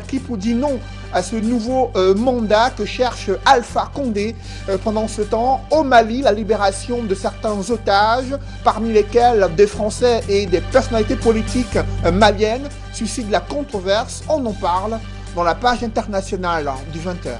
Qui pour dire non à ce nouveau mandat que cherche Alpha Condé. Pendant ce temps, au Mali, la libération de certains otages, parmi lesquels des Français et des personnalités politiques maliennes, suscite la controverse. On en parle dans la page internationale du 20h.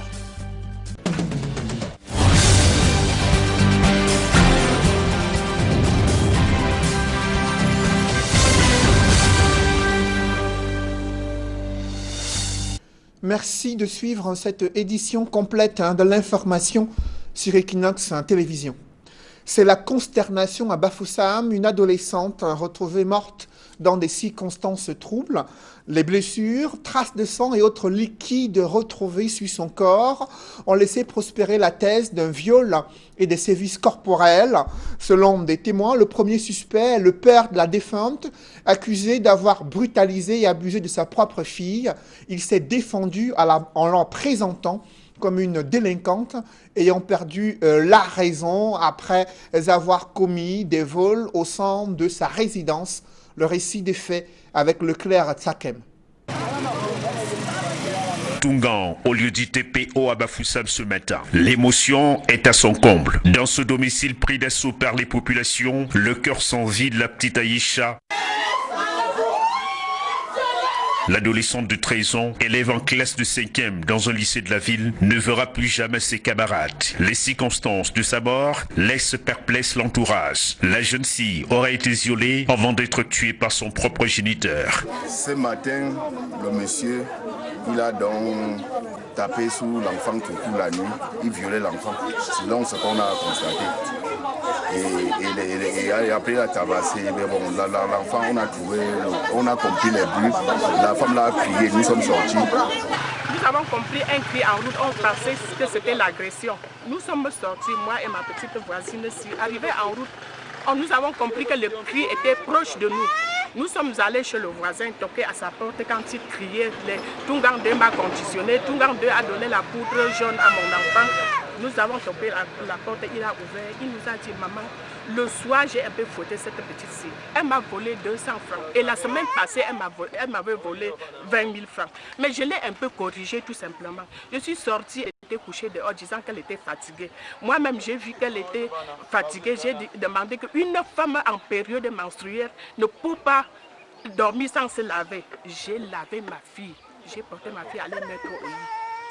Merci de suivre cette édition complète de l'information sur Equinox Télévision. C'est la consternation à Bafoussam, une adolescente retrouvée morte dans des circonstances troubles. Les blessures, traces de sang et autres liquides retrouvés sur son corps ont laissé prospérer la thèse d'un viol et des sévices corporels. Selon des témoins, le premier suspect est le père de la défunte, accusé d'avoir brutalisé et abusé de sa propre fille. Il s'est défendu en la présentant comme une délinquante ayant perdu la raison après avoir commis des vols au centre de sa résidence. Le récit des faits avec Leclerc Tsakem. Tungan, au lieu du TPO à Bafoussam ce matin. L'émotion est à son comble. Dans ce domicile pris d'assaut par les populations, le cœur s'en vide la petite Aïcha. L'adolescente de 13 ans, élève en classe de 5e dans un lycée de la ville, ne verra plus jamais ses camarades. Les circonstances de sa mort laissent perplexe l'entourage. La jeune fille aurait été violée avant d'être tuée par son propre géniteur. Ce matin, le monsieur, il a donc tapé sur l'enfant toute la nuit. Il violait l'enfant. C'est donc ce qu'on a constaté. Et après il a tabassé, mais bon, l'enfant, on a compris les bruits, la femme l'a crié, nous sommes sortis. Nous avons compris un cri en route, on pensait que c'était l'agression. Nous sommes sortis, moi et ma petite voisine, arrivés en route, nous avons compris que le cri était proche de nous. Nous sommes allés chez le voisin, toquer à sa porte quand il criait. Tungan 2 m'a conditionné, Tungan 2 a donné la poudre jaune à mon enfant. Nous avons toqué la porte, il a ouvert, il nous a dit « Maman, le soir j'ai un peu fouetté cette petite fille. Elle m'a volé 200 francs et la semaine passée elle m'avait volé 20 000 francs. Mais je l'ai un peu corrigée tout simplement. Je suis sortie et était couchée dehors disant qu'elle était fatiguée. Moi-même j'ai vu qu'elle était fatiguée, j'ai demandé qu'une femme en période menstruelle ne peut pas dormir sans se laver. J'ai lavé ma fille, j'ai porté ma fille à la mettre au lit.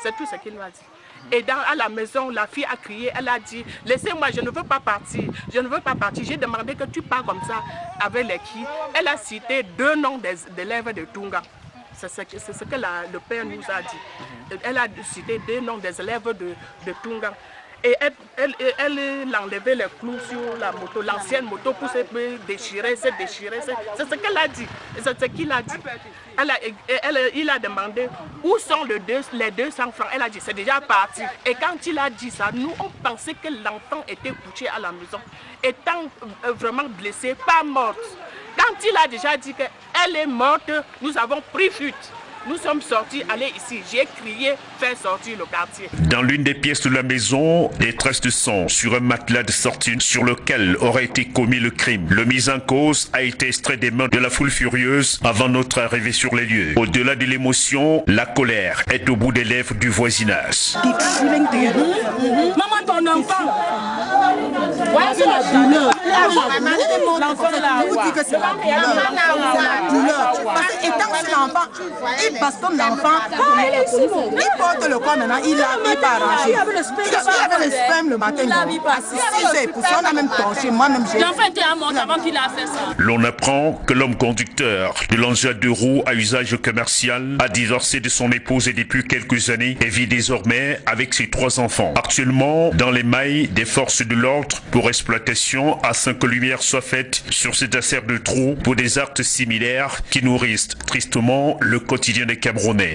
C'est tout ce qu'il m'a dit. Et à la maison, la fille a crié, elle a dit « Laissez-moi, je ne veux pas partir, je ne veux pas partir. » J'ai demandé que tu pars comme ça avec les qui. Elle a cité 2 noms d'élèves de Tungan. C'est ce que le père nous a dit. Elle a cité 2 noms des élèves de Tungan. Et elle enlevait les clous sur la moto, l'ancienne moto pour se déchirer, C'est ce qu'elle a dit. C'est ce qu'il a dit. Il a demandé où sont les 200 francs. Elle a dit c'est déjà parti. Et quand il a dit ça, nous on pensait que l'enfant était couché à la maison, étant vraiment blessée, pas morte. Quand il a déjà dit qu'elle est morte, nous avons pris fuite. Nous sommes sortis, allez ici, j'ai crié, faire sortir le quartier. Dans l'une des pièces de la maison, des traces de sang sur un matelas de sortie sur lequel aurait été commis le crime. Le mis en cause a été extrait des mains de la foule furieuse avant notre arrivée sur les lieux. Au-delà de l'émotion, la colère est au bout des lèvres du voisinage. Maman, ton enfant. Ouais, c'est la douleur. L'enfant là. Je vous dis que c'est la douleur. Parce qu'étant chez l'enfant, il bastonne l'enfant, il porte le corps maintenant, il l'a pas arrangé. Il avait le sperme le matin. C'est pour ça qu'on a même torché. Moi-même, j'ai. L'enfant était à mort avant qu'il a fait ça. L'on apprend que l'homme conducteur de l'engin 2 roues à usage commercial a divorcé de son épouse et depuis quelques années et vit désormais avec ses 3 enfants. Actuellement, dans les mailles des forces de l'ordre pour exploitation afin que lumière soit faite sur cette affaire de trou pour des actes similaires qui nourrissent tristement le quotidien des Camerounais.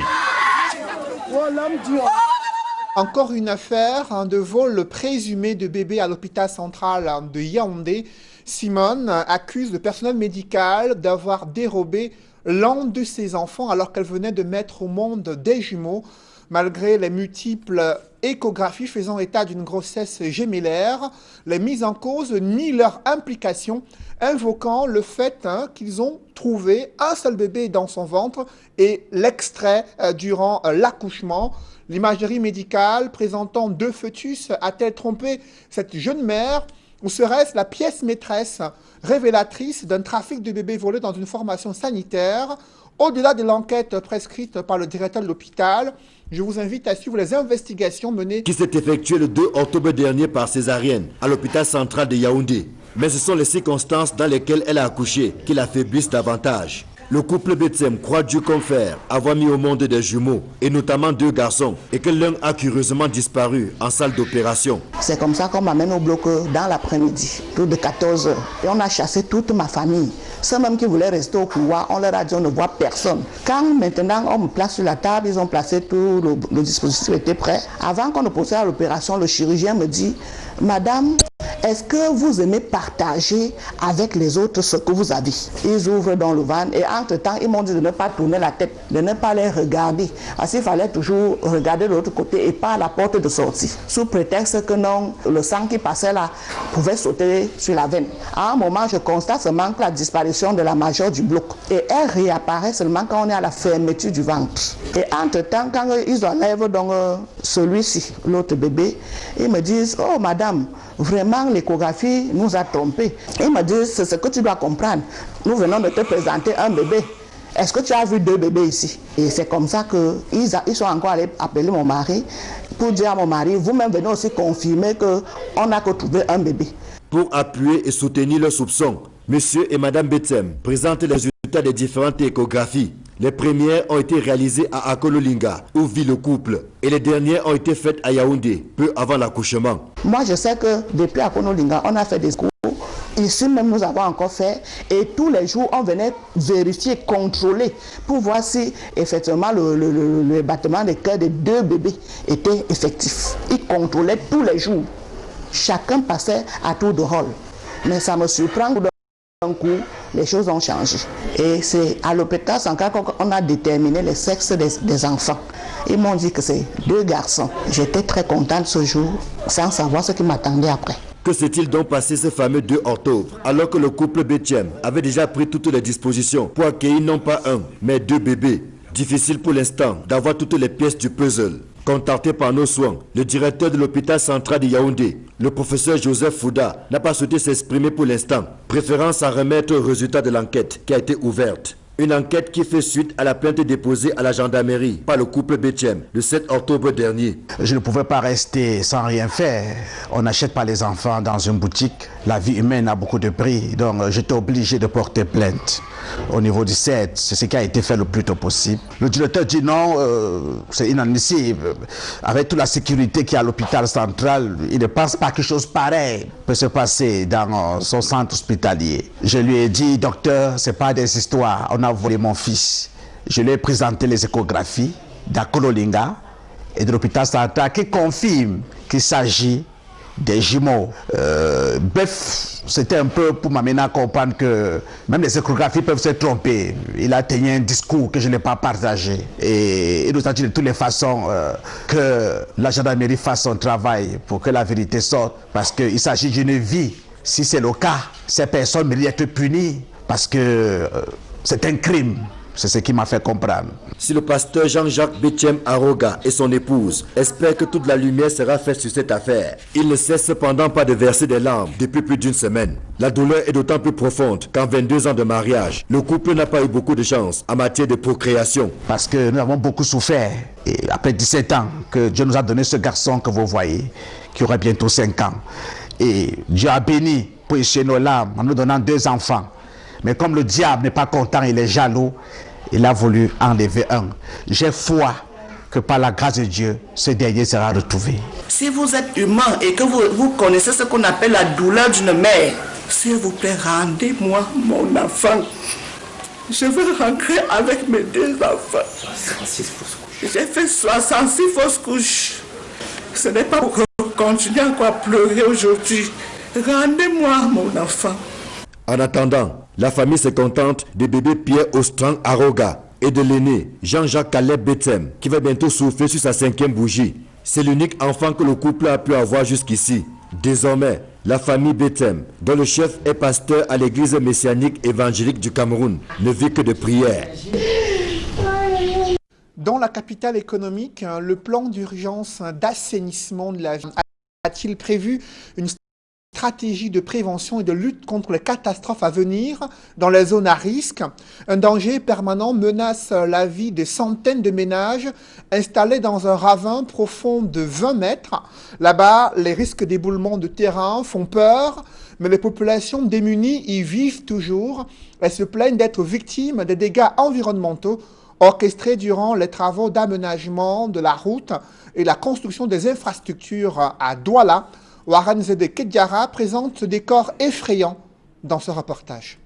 Encore une affaire de vol présumé de bébés à l'hôpital central de Yaoundé. Simone accuse le personnel médical d'avoir dérobé l'un de ses enfants alors qu'elle venait de mettre au monde des jumeaux, malgré les multiples échographies faisant état d'une grossesse gémellaire. Les mises en cause nient leur implication, invoquant le fait qu'ils ont trouvé un seul bébé dans son ventre et l'extrait durant l'accouchement. L'imagerie médicale présentant 2 fœtus a-t-elle trompé cette jeune mère ou serait-ce la pièce maîtresse révélatrice d'un trafic de bébés volés dans une formation sanitaire? Au-delà de l'enquête prescrite par le directeur de l'hôpital, je vous invite à suivre les investigations menées qui s'est effectuée le 2 octobre dernier par césarienne à l'hôpital central de Yaoundé. Mais ce sont les circonstances dans lesquelles elle a accouché qui l'affaiblissent davantage. Le couple Betsem croit Dieu comme faire avoir mis au monde des jumeaux, et notamment 2 garçons, et que l'un a curieusement disparu en salle d'opération. C'est comme ça qu'on m'amène au bloc dans l'après-midi, tout de 14 h. Et on a chassé toute ma famille. Ceux même qui voulaient rester au couloir, on leur a dit on ne voit personne. Quand maintenant on me place sur la table, ils ont placé tout le dispositif était prêt. Avant qu'on ne procède à l'opération, le chirurgien me dit, Madame, est-ce que vous aimez partager avec les autres ce que vous avez? Ils ouvrent dans le van et entre-temps, ils m'ont dit de ne pas tourner la tête, de ne pas les regarder. Parce qu'il fallait toujours regarder de l'autre côté et pas à la porte de sortie. Sous prétexte que non, le sang qui passait là pouvait sauter sur la veine. À un moment, je constate seulement que la disparition de la majeure du bloc. Et elle réapparaît seulement quand on est à la fermeture du ventre. Et entre-temps, quand ils enlèvent donc celui-ci, l'autre bébé, ils me disent, oh madame, vraiment l'échographie nous a trompés. Ils me disent, c'est ce que tu dois comprendre. Nous venons de te présenter un bébé. Est-ce que tu as vu 2 bébés ici? Et c'est comme ça qu'ils sont encore allés appeler mon mari pour dire à mon mari, vous-même venez aussi confirmer qu'on n'a que trouvé un bébé. Pour appuyer et soutenir leurs soupçons, monsieur et madame Betsem présentent les résultats des différentes échographies. Les premières ont été réalisées à Akololinga, où vit le couple, et les dernières ont été faites à Yaoundé, peu avant l'accouchement. Moi, je sais que depuis Akololinga, on a fait des cours. Ici même, nous avons encore fait. Et tous les jours, on venait vérifier, contrôler, pour voir si effectivement le battement des cœurs des 2 bébés était effectif. Ils contrôlaient tous les jours. Chacun passait à tour de rôle. Mais ça me surprend que d'un coup, les choses ont changé. Et c'est à l'hôpital Sankara qu'on a déterminé le sexe des enfants. Ils m'ont dit que c'est 2 garçons. J'étais très contente ce jour, sans savoir ce qui m'attendait après. Que s'est-il donc passé ce fameux 2 octobre, alors que le couple Betiem avait déjà pris toutes les dispositions pour accueillir non pas 1, mais 2 bébés? Difficile pour l'instant d'avoir toutes les pièces du puzzle. Contacté par nos soins, le directeur de l'hôpital central de Yaoundé, le professeur Joseph Fouda, n'a pas souhaité s'exprimer pour l'instant, préférant s'en remettre au résultat de l'enquête qui a été ouverte. Une enquête qui fait suite à la plainte déposée à la gendarmerie par le couple Betiem le 7 octobre dernier. Je ne pouvais pas rester sans rien faire. On n'achète pas les enfants dans une boutique. La vie humaine a beaucoup de prix, donc j'étais obligé de porter plainte. Au niveau du 7, c'est ce qui a été fait le plus tôt possible. Le directeur dit non, c'est inadmissible. Avec toute la sécurité qu'il y a à l'hôpital central, il ne pense pas que quelque chose pareil peut se passer dans son centre hospitalier. Je lui ai dit, docteur, ce n'est pas des histoires, on a volé mon fils. Je lui ai présenté les échographies d'Akololinga et de l'hôpital central qui confirment qu'il s'agit des jumeaux. Bref, c'était un peu pour m'amener à comprendre que même les échographies peuvent se tromper. Il a tenu un discours que je n'ai pas partagé. Et il nous a dit de toutes les façons que la gendarmerie fasse son travail pour que la vérité sorte. Parce qu'il s'agit d'une vie. Si c'est le cas, ces personnes méritent d'être punies parce que c'est un crime. C'est ce qui m'a fait comprendre. Si le pasteur Jean-Jacques Betiem Aroga et son épouse espèrent que toute la lumière sera faite sur cette affaire, il ne cesse cependant pas de verser des larmes depuis plus d'1 semaine. La douleur est d'autant plus profonde qu'en 22 ans de mariage, le couple n'a pas eu beaucoup de chance en matière de procréation. Parce que nous avons beaucoup souffert. Et après 17 ans, que Dieu nous a donné ce garçon que vous voyez, qui aurait bientôt 5 ans. Et Dieu a béni pour essuyer nos larmes en nous donnant 2 enfants. Mais comme le diable n'est pas content, il est jaloux, il a voulu enlever 1. J'ai foi que par la grâce de Dieu, ce dernier sera retrouvé. Si vous êtes humain et que vous connaissez ce qu'on appelle la douleur d'une mère, s'il vous plaît, rendez-moi mon enfant. Je veux rentrer avec mes 2 enfants. 66 fausses couches. J'ai fait 66 fausses couches. Ce n'est pas pour continuer encore à pleurer aujourd'hui. Rendez-moi mon enfant. En attendant, La famille se contente des bébés Pierre Ostrang Aroga et de l'aîné Jean-Jacques Caleb Bethème qui va bientôt souffler sur sa 5e bougie. C'est l'unique enfant que le couple a pu avoir jusqu'ici. Désormais, la famille Bethème, dont le chef est pasteur à l'église messianique évangélique du Cameroun, ne vit que de prières. Dans la capitale économique, le plan d'urgence d'assainissement de la ville a-t-il prévu une stratégie de prévention et de lutte contre les catastrophes à venir dans les zones à risque? Un danger permanent menace la vie de centaines de ménages installés dans un ravin profond de 20 mètres. Là-bas, les risques d'éboulement de terrain font peur, mais les populations démunies y vivent toujours. Elles se plaignent d'être victimes des dégâts environnementaux orchestrés durant les travaux d'aménagement de la route et la construction des infrastructures à Douala. Warren Zede Kedjara présente ce décor effrayant dans ce reportage.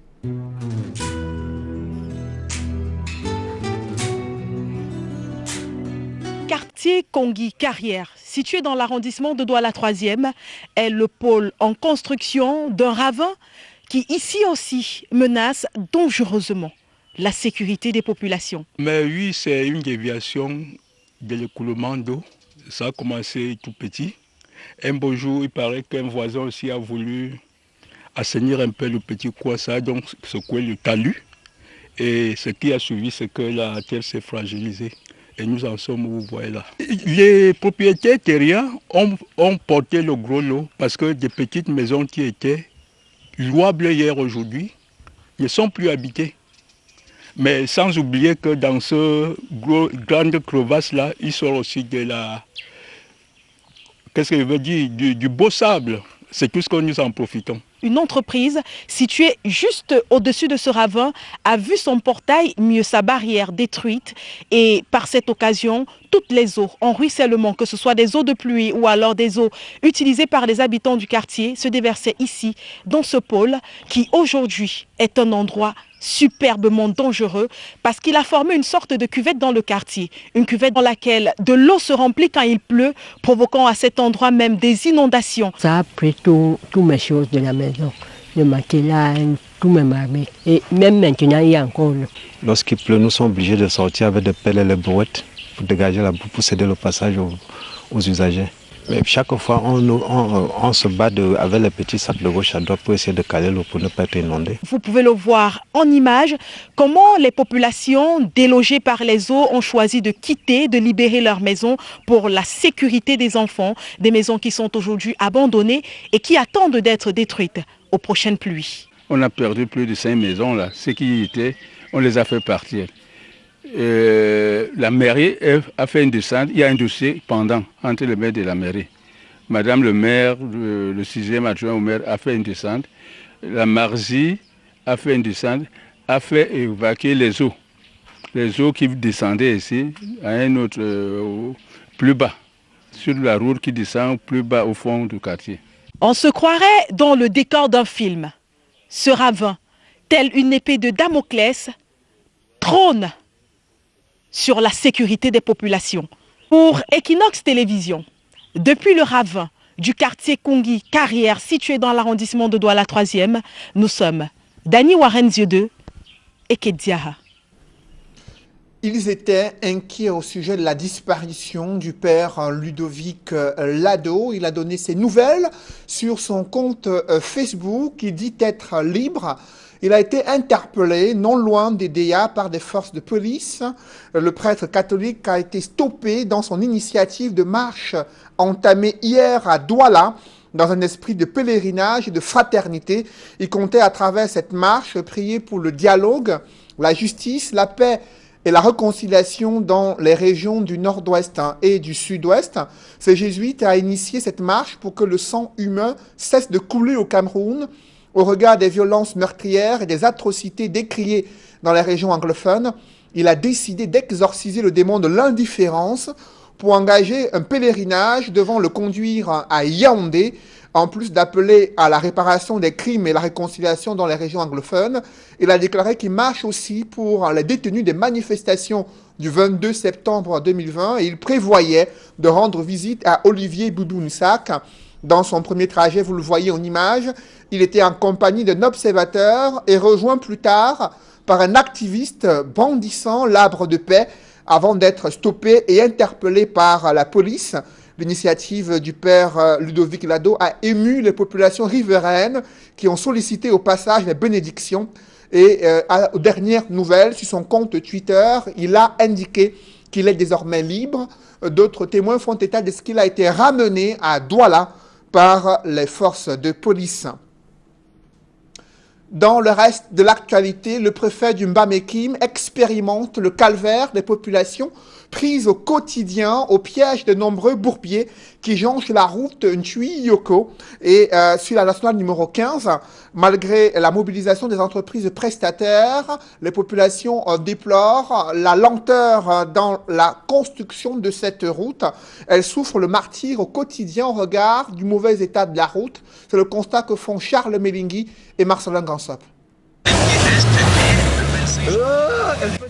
Quartier Kongi Carrière, situé dans l'arrondissement de Douala 3e, est le pôle en construction d'un ravin qui ici aussi menace dangereusement la sécurité des populations. Mais oui, c'est une déviation de l'écoulement d'eau. Ça a commencé tout petit. Un beau jour, il paraît qu'un voisin aussi a voulu assainir un peu le petit coin. Ça a donc secoué le talus. Et ce qui a suivi, c'est que la terre s'est fragilisée. Et nous en sommes où vous voyez là. Les propriétaires terriens ont porté le gros lot parce que des petites maisons qui étaient louables hier aujourd'hui ne sont plus habitées. Mais sans oublier que dans ce grande crevasse-là, il sort aussi de la... Qu'est-ce que je veux dire? Du beau sable. C'est tout ce que nous en profitons. Une entreprise située juste au-dessus de ce ravin a vu son portail, mieux sa barrière, détruite. Et par cette occasion, toutes les eaux en ruissellement, que ce soit des eaux de pluie ou alors des eaux utilisées par les habitants du quartier, se déversaient ici, dans ce pôle, qui aujourd'hui est un endroit superbement dangereux parce qu'il a formé une sorte de cuvette dans le quartier. Une cuvette dans laquelle de l'eau se remplit quand il pleut, provoquant à cet endroit même des inondations. Ça a pris toutes mes choses de la maison, le maquillage, tous mes marmites. Et même maintenant, il y a encore l'eau. Lorsqu'il pleut, nous sommes obligés de sortir avec des pelles et les brouettes pour dégager la boue, pour céder le passage aux usagers. Mais chaque fois, on se bat avec les petits sacs de gauche à droite pour essayer de caler l'eau pour ne pas être inondé. Vous pouvez le voir en image, comment les populations délogées par les eaux ont choisi de quitter, de libérer leurs maisons pour la sécurité des enfants. Des maisons qui sont aujourd'hui abandonnées et qui attendent d'être détruites aux prochaines pluies. On a perdu plus de 5 maisons là. Ceux qui y étaient, on les a fait partir. La mairie a fait une descente, il y a un dossier pendant entre le maire et la mairie. Madame le maire, le 6e adjoint au maire a fait une descente. La Marzi a fait une descente, a fait évacuer les eaux. Les eaux qui descendaient ici à un autre plus bas, sur la route qui descend plus bas au fond du quartier. On se croirait dans le décor d'un film. Ce ravin, tel une épée de Damoclès, trône sur la sécurité des populations. Pour Equinox Télévision, depuis le ravin du quartier Kongi Carrière, situé dans l'arrondissement de Douala 3e, nous sommes Dani Warren Zieu et Kedjara. Ils étaient inquiets au sujet de la disparition du père Ludovic Lado. Il a donné ses nouvelles sur son compte Facebook. Il dit être libre. Il a été interpellé non loin des DEA par des forces de police. Le prêtre catholique a été stoppé dans son initiative de marche entamée hier à Douala dans un esprit de pèlerinage et de fraternité. Il comptait à travers cette marche prier pour le dialogue, la justice, la paix et la réconciliation dans les régions du nord-ouest et du sud-ouest. Ce jésuite a initié cette marche pour que le sang humain cesse de couler au Cameroun, au regard des violences meurtrières et des atrocités décriées dans les régions anglophones. Il a décidé d'exorciser le démon de l'indifférence pour engager un pèlerinage devant le conduire à Yaoundé, en plus d'appeler à la réparation des crimes et la réconciliation dans les régions anglophones. Il a déclaré qu'il marche aussi pour les détenus des manifestations du 22 septembre 2020 et il prévoyait de rendre visite à Olivier Boudounssak, Dans son premier trajet, vous le voyez en image, il était en compagnie d'un observateur et rejoint plus tard par un activiste brandissant l'arbre de paix avant d'être stoppé et interpellé par la police. L'initiative du père Ludovic Lado a ému les populations riveraines qui ont sollicité au passage les bénédictions. Et aux dernières nouvelles, sur son compte Twitter, il a indiqué qu'il est désormais libre. D'autres témoins font état de ce qu'il a été ramené à Douala par les forces de police. Dans le reste de l'actualité, le préfet du Mbamekim expérimente le calvaire des populations prises au quotidien au piège de nombreux bourbiers qui jonchent la route Ntui-Yoko et sur la nationale numéro 15. Malgré la mobilisation des entreprises prestataires, les populations déplorent la lenteur dans la construction de cette route. Elles souffrent le martyre au quotidien au regard du mauvais état de la route. C'est le constat que font Charles Melingui et Marcelin Gansop.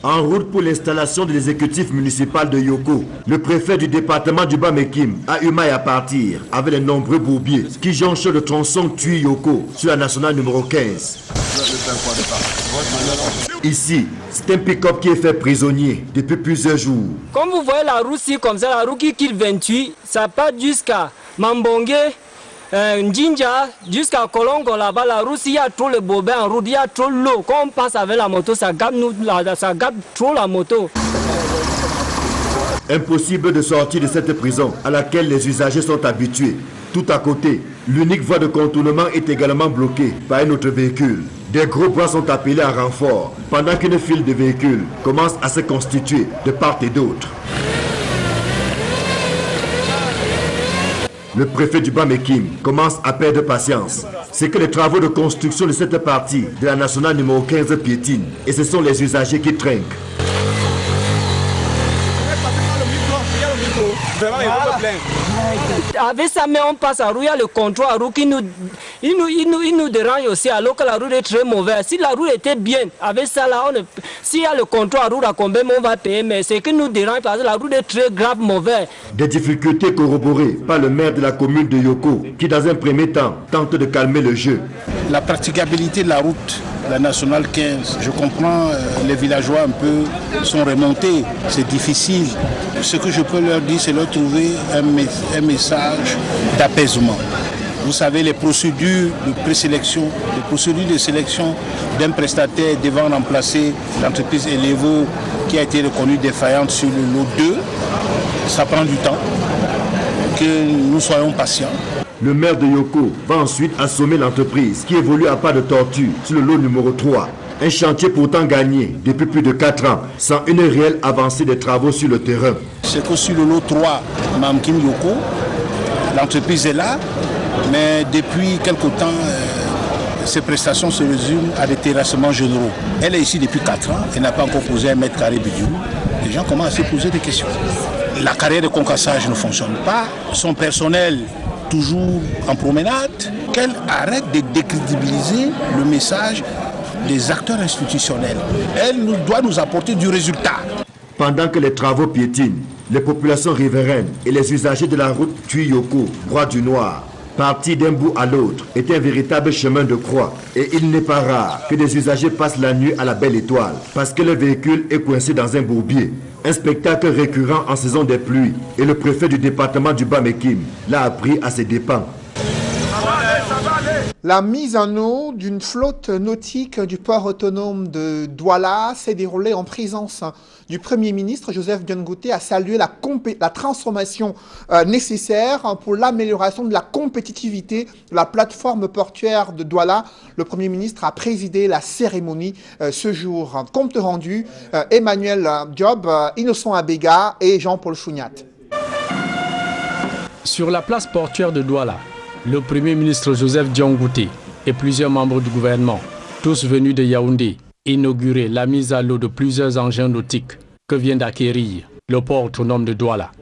En route pour l'installation de l'exécutif municipal de Yoko, le préfet du département du Bas-Mekim a eu maille à partir avec les nombreux bourbiers qui jonchent le tronçon Tui-Yoko sur la nationale numéro 15. Ici, c'est un pick-up qui est fait prisonnier depuis plusieurs jours. Comme vous voyez la route-ci comme ça, la route qui quitte 28, ça part jusqu'à Mambongue, Ndinja, jusqu'à Kolongo là-bas, la route, il y a trop le bobin en route, il y a trop l'eau. Quand on passe avec la moto, ça gâte trop la moto. Impossible de sortir de cette prison à laquelle les usagers sont habitués. Tout à côté, l'unique voie de contournement est également bloquée par un autre véhicule. Des gros bras sont appelés à renfort pendant qu'une file de véhicules commence à se constituer de part et d'autre. Le préfet du Bas-Mekim commence à perdre patience. C'est que les travaux de construction de cette partie de la nationale numéro 15 piétinent et ce sont les usagers qui trinquent. Avec ça, mais on passe à roue, il y a le contrôle à roue qui nous dérange aussi, alors que la route est très mauvaise. Si la route était bien, avec ça là, s'il y a le contrôle à roue, à combien on va payer, mais ce qui nous dérange parce que la route est très grave mauvaise. Des difficultés corroborées par le maire de la commune de Yoko, qui dans un premier temps tente de calmer le jeu. La praticabilité de la route, la nationale 15, je comprends, les villageois un peu sont remontés, c'est difficile. Ce que je peux leur dire, c'est leur trouver un message d'apaisement. Vous savez, les procédures de présélection, les procédures de sélection d'un prestataire devant remplacer l'entreprise Elevo qui a été reconnue défaillante sur le lot 2, ça prend du temps, que nous soyons patients. Le maire de Yoko va ensuite assommer l'entreprise qui évolue à pas de tortue sur le lot numéro 3. Un chantier pourtant gagné depuis plus de 4 ans, sans une réelle avancée des travaux sur le terrain. C'est que sur le lot 3, Mamkim Yoko, l'entreprise est là, mais depuis quelque temps, ses prestations se résument à des terrassements généraux. Elle est ici depuis 4 ans, elle n'a pas encore posé 1 mètre carré bidule. Les gens commencent à se poser des questions. La carrière de concassage ne fonctionne pas, son personnel toujours en promenade, qu'elle arrête de décrédibiliser le message des acteurs institutionnels. Elle doit nous apporter du résultat. Pendant que les travaux piétinent, les populations riveraines et les usagers de la route Tui-Yoko, Roi du Noir, partis d'un bout à l'autre, est un véritable chemin de croix. Et il n'est pas rare que des usagers passent la nuit à la Belle Étoile parce que le véhicule est coincé dans un bourbier. Un spectacle récurrent en saison des pluies. Et le préfet du département du Bas-Mekim l'a appris à ses dépens. La mise en eau d'une flotte nautique du port autonome de Douala s'est déroulée en présence du Premier ministre. Joseph Dion-Ngouté a salué la transformation nécessaire pour l'amélioration de la compétitivité de la plateforme portuaire de Douala. Le Premier ministre a présidé la cérémonie ce jour. Compte rendu, Emmanuel Diop, Innocent Abega et Jean-Paul Chouniat. Sur la place portuaire de Douala, le Premier ministre Joseph Dion-Ngouté et plusieurs membres du gouvernement, tous venus de Yaoundé, inauguré la mise à l'eau de plusieurs engins nautiques que vient d'acquérir le port autonome de Douala.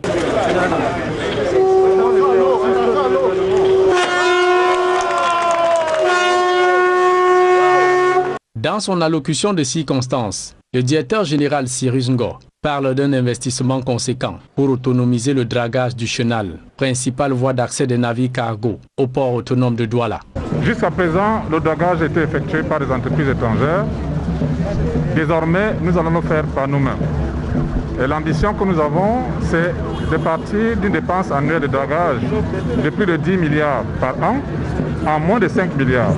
Dans son allocution de circonstance, le directeur général Cyrus Ngo parle d'un investissement conséquent pour autonomiser le dragage du chenal, principale voie d'accès des navires cargo au port autonome de Douala. Jusqu'à présent, le dragage était effectué par des entreprises étrangères. Désormais, nous allons le faire par nous-mêmes. Et l'ambition que nous avons, c'est de partir d'une dépense annuelle de dragage de plus de 10 milliards par an à moins de 5 milliards.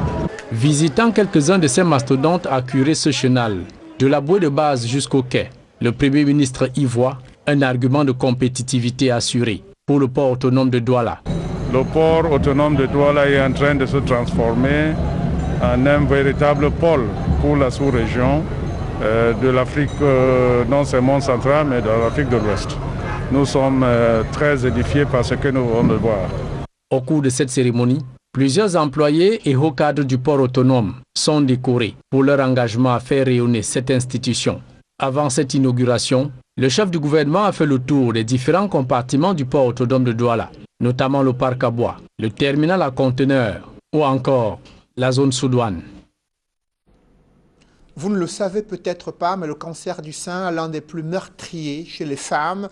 Visitant quelques-uns de ces mastodontes à curer ce chenal, de la bouée de base jusqu'au quai, le Premier ministre y voit un argument de compétitivité assuré pour le port autonome de Douala. Le port autonome de Douala est en train de se transformer en un véritable pôle pour la sous-région de l'Afrique, non seulement centrale, mais de l'Afrique de l'Ouest. Nous sommes très édifiés par ce que nous venons de voir. Au cours de cette cérémonie, plusieurs employés et hauts cadres du port autonome sont décorés pour leur engagement à faire rayonner cette institution. Avant cette inauguration, le chef du gouvernement a fait le tour des différents compartiments du port autonome de Douala, notamment le parc à bois, le terminal à conteneurs ou encore la zone sous-douane. Vous ne le savez peut-être pas, mais le cancer du sein est l'un des plus meurtriers chez les femmes.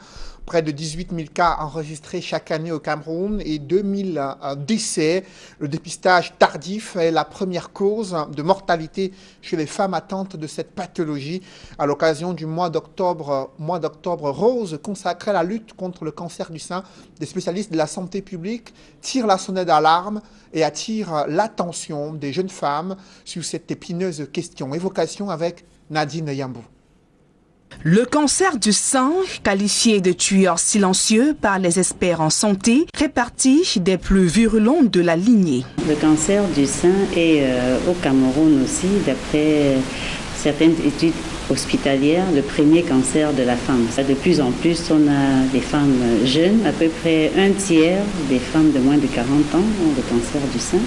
Près de 18 000 cas enregistrés chaque année au Cameroun et 2000 décès. Le dépistage tardif est la première cause de mortalité chez les femmes atteintes de cette pathologie. À l'occasion du mois d'octobre rose consacré à la lutte contre le cancer du sein, des spécialistes de la santé publique tirent la sonnette d'alarme et attirent l'attention des jeunes femmes sur cette épineuse question. Évocation avec Nadine Yambou. Le cancer du sein, qualifié de tueur silencieux par les experts en santé, fait partie des plus virulents de la lignée. Le cancer du sein est au Cameroun aussi, d'après certaines études hospitalières, le premier cancer de la femme. De plus en plus, on a des femmes jeunes, à peu près un tiers des femmes de moins de 40 ans ont le cancer du sein.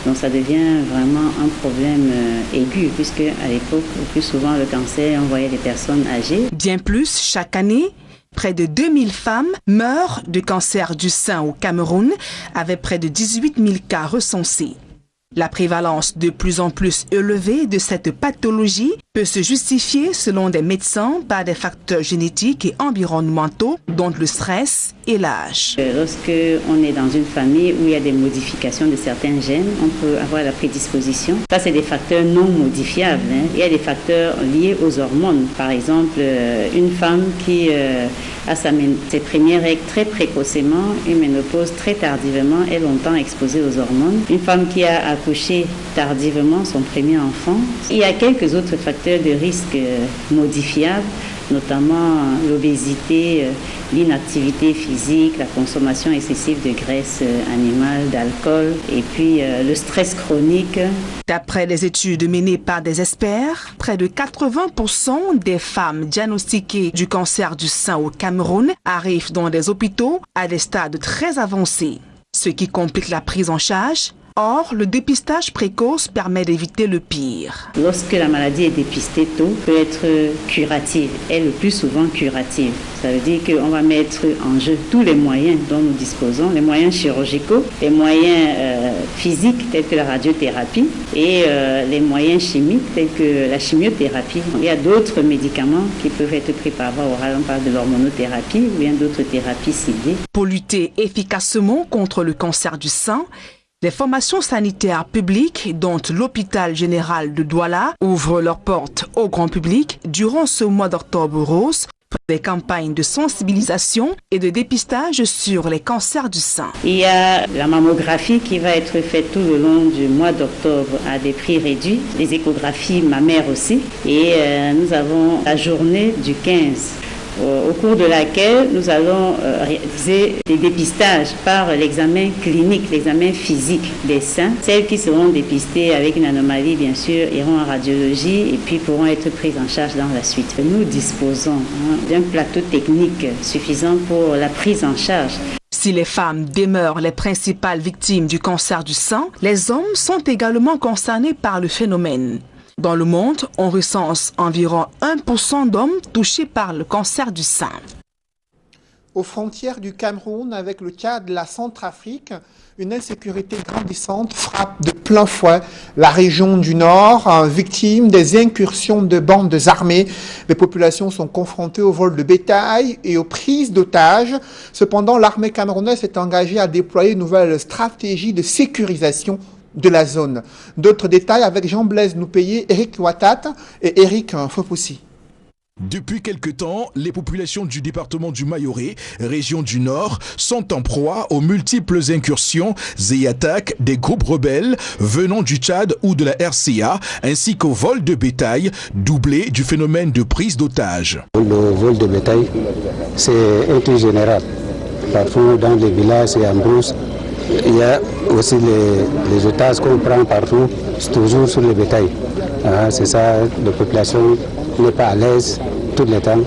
Donc ça devient vraiment un problème aigu, puisque à l'époque, le plus souvent, le cancer, on voyait des personnes âgées. Bien plus, chaque année, près de 2000 femmes meurent de cancer du sein au Cameroun, avec près de 18 000 cas recensés. La prévalence de plus en plus élevée de cette pathologie peut se justifier, selon des médecins, par des facteurs génétiques et environnementaux, dont le stress et l'âge. Lorsque on est dans une famille où il y a des modifications de certains gènes, on peut avoir la prédisposition. Ça, c'est des facteurs non modifiables. Il y a des facteurs liés aux hormones. Par exemple, une femme qui a ses premières règles très précocement, une ménopause très tardivement, est longtemps exposée aux hormones. Une femme qui a accouché tardivement son premier enfant. Il y a quelques autres facteurs de risque modifiables, notamment l'obésité, l'inactivité physique, la consommation excessive de graisse animale, d'alcool et puis le stress chronique. D'après les études menées par des experts, près de 80% des femmes diagnostiquées du cancer du sein au Cameroun arrivent dans des hôpitaux à des stades très avancés, ce qui complique la prise en charge. Or, le dépistage précoce permet d'éviter le pire. Lorsque la maladie est dépistée tôt, peut être curative, et le plus souvent curative. Ça veut dire qu'on va mettre en jeu tous les moyens dont nous disposons, les moyens chirurgicaux, les moyens physiques tels que la radiothérapie et les moyens chimiques tels que la chimiothérapie. Il y a d'autres médicaments qui peuvent être pris par voie orale, on parle de l'hormonothérapie ou bien d'autres thérapies ciblées. Pour lutter efficacement contre le cancer du sein, les formations sanitaires publiques, dont l'hôpital général de Douala, ouvrent leurs portes au grand public durant ce mois d'octobre rose pour des campagnes de sensibilisation et de dépistage sur les cancers du sein. Il y a la mammographie qui va être faite tout le long du mois d'octobre à des prix réduits, les échographies mammaires aussi, et nous avons la journée du 15. Au cours de laquelle nous allons réaliser des dépistages par l'examen clinique, l'examen physique des seins. Celles qui seront dépistées avec une anomalie, bien sûr, iront en radiologie et puis pourront être prises en charge dans la suite. Nous disposons d'un plateau technique suffisant pour la prise en charge. Si les femmes demeurent les principales victimes du cancer du sein, les hommes sont également concernés par le phénomène. Dans le monde, on recense environ 1% d'hommes touchés par le cancer du sein. Aux frontières du Cameroun avec le Tchad, la Centrafrique, une insécurité grandissante frappe de plein fouet la région du Nord, victime des incursions de bandes armées. Les populations sont confrontées au vol de bétail et aux prises d'otages. Cependant, l'armée camerounaise s'est engagée à déployer une nouvelle stratégie de sécurisation de la zone. D'autres détails avec Jean-Blaise Noupéé, Eric Ouattat et Eric Fopoussi. Depuis quelque temps, les populations du département du Mayoré, région du Nord, sont en proie aux multiples incursions et attaques des groupes rebelles venant du Tchad ou de la RCA, ainsi qu'au vol de bétail, doublé du phénomène de prise d'otages. Le vol de bétail, c'est un truc général. Parfois, dans les villages et en brousse, il y a aussi les otages qu'on prend partout, c'est toujours sur le bétail. C'est ça, la population n'est pas à l'aise tout le temps,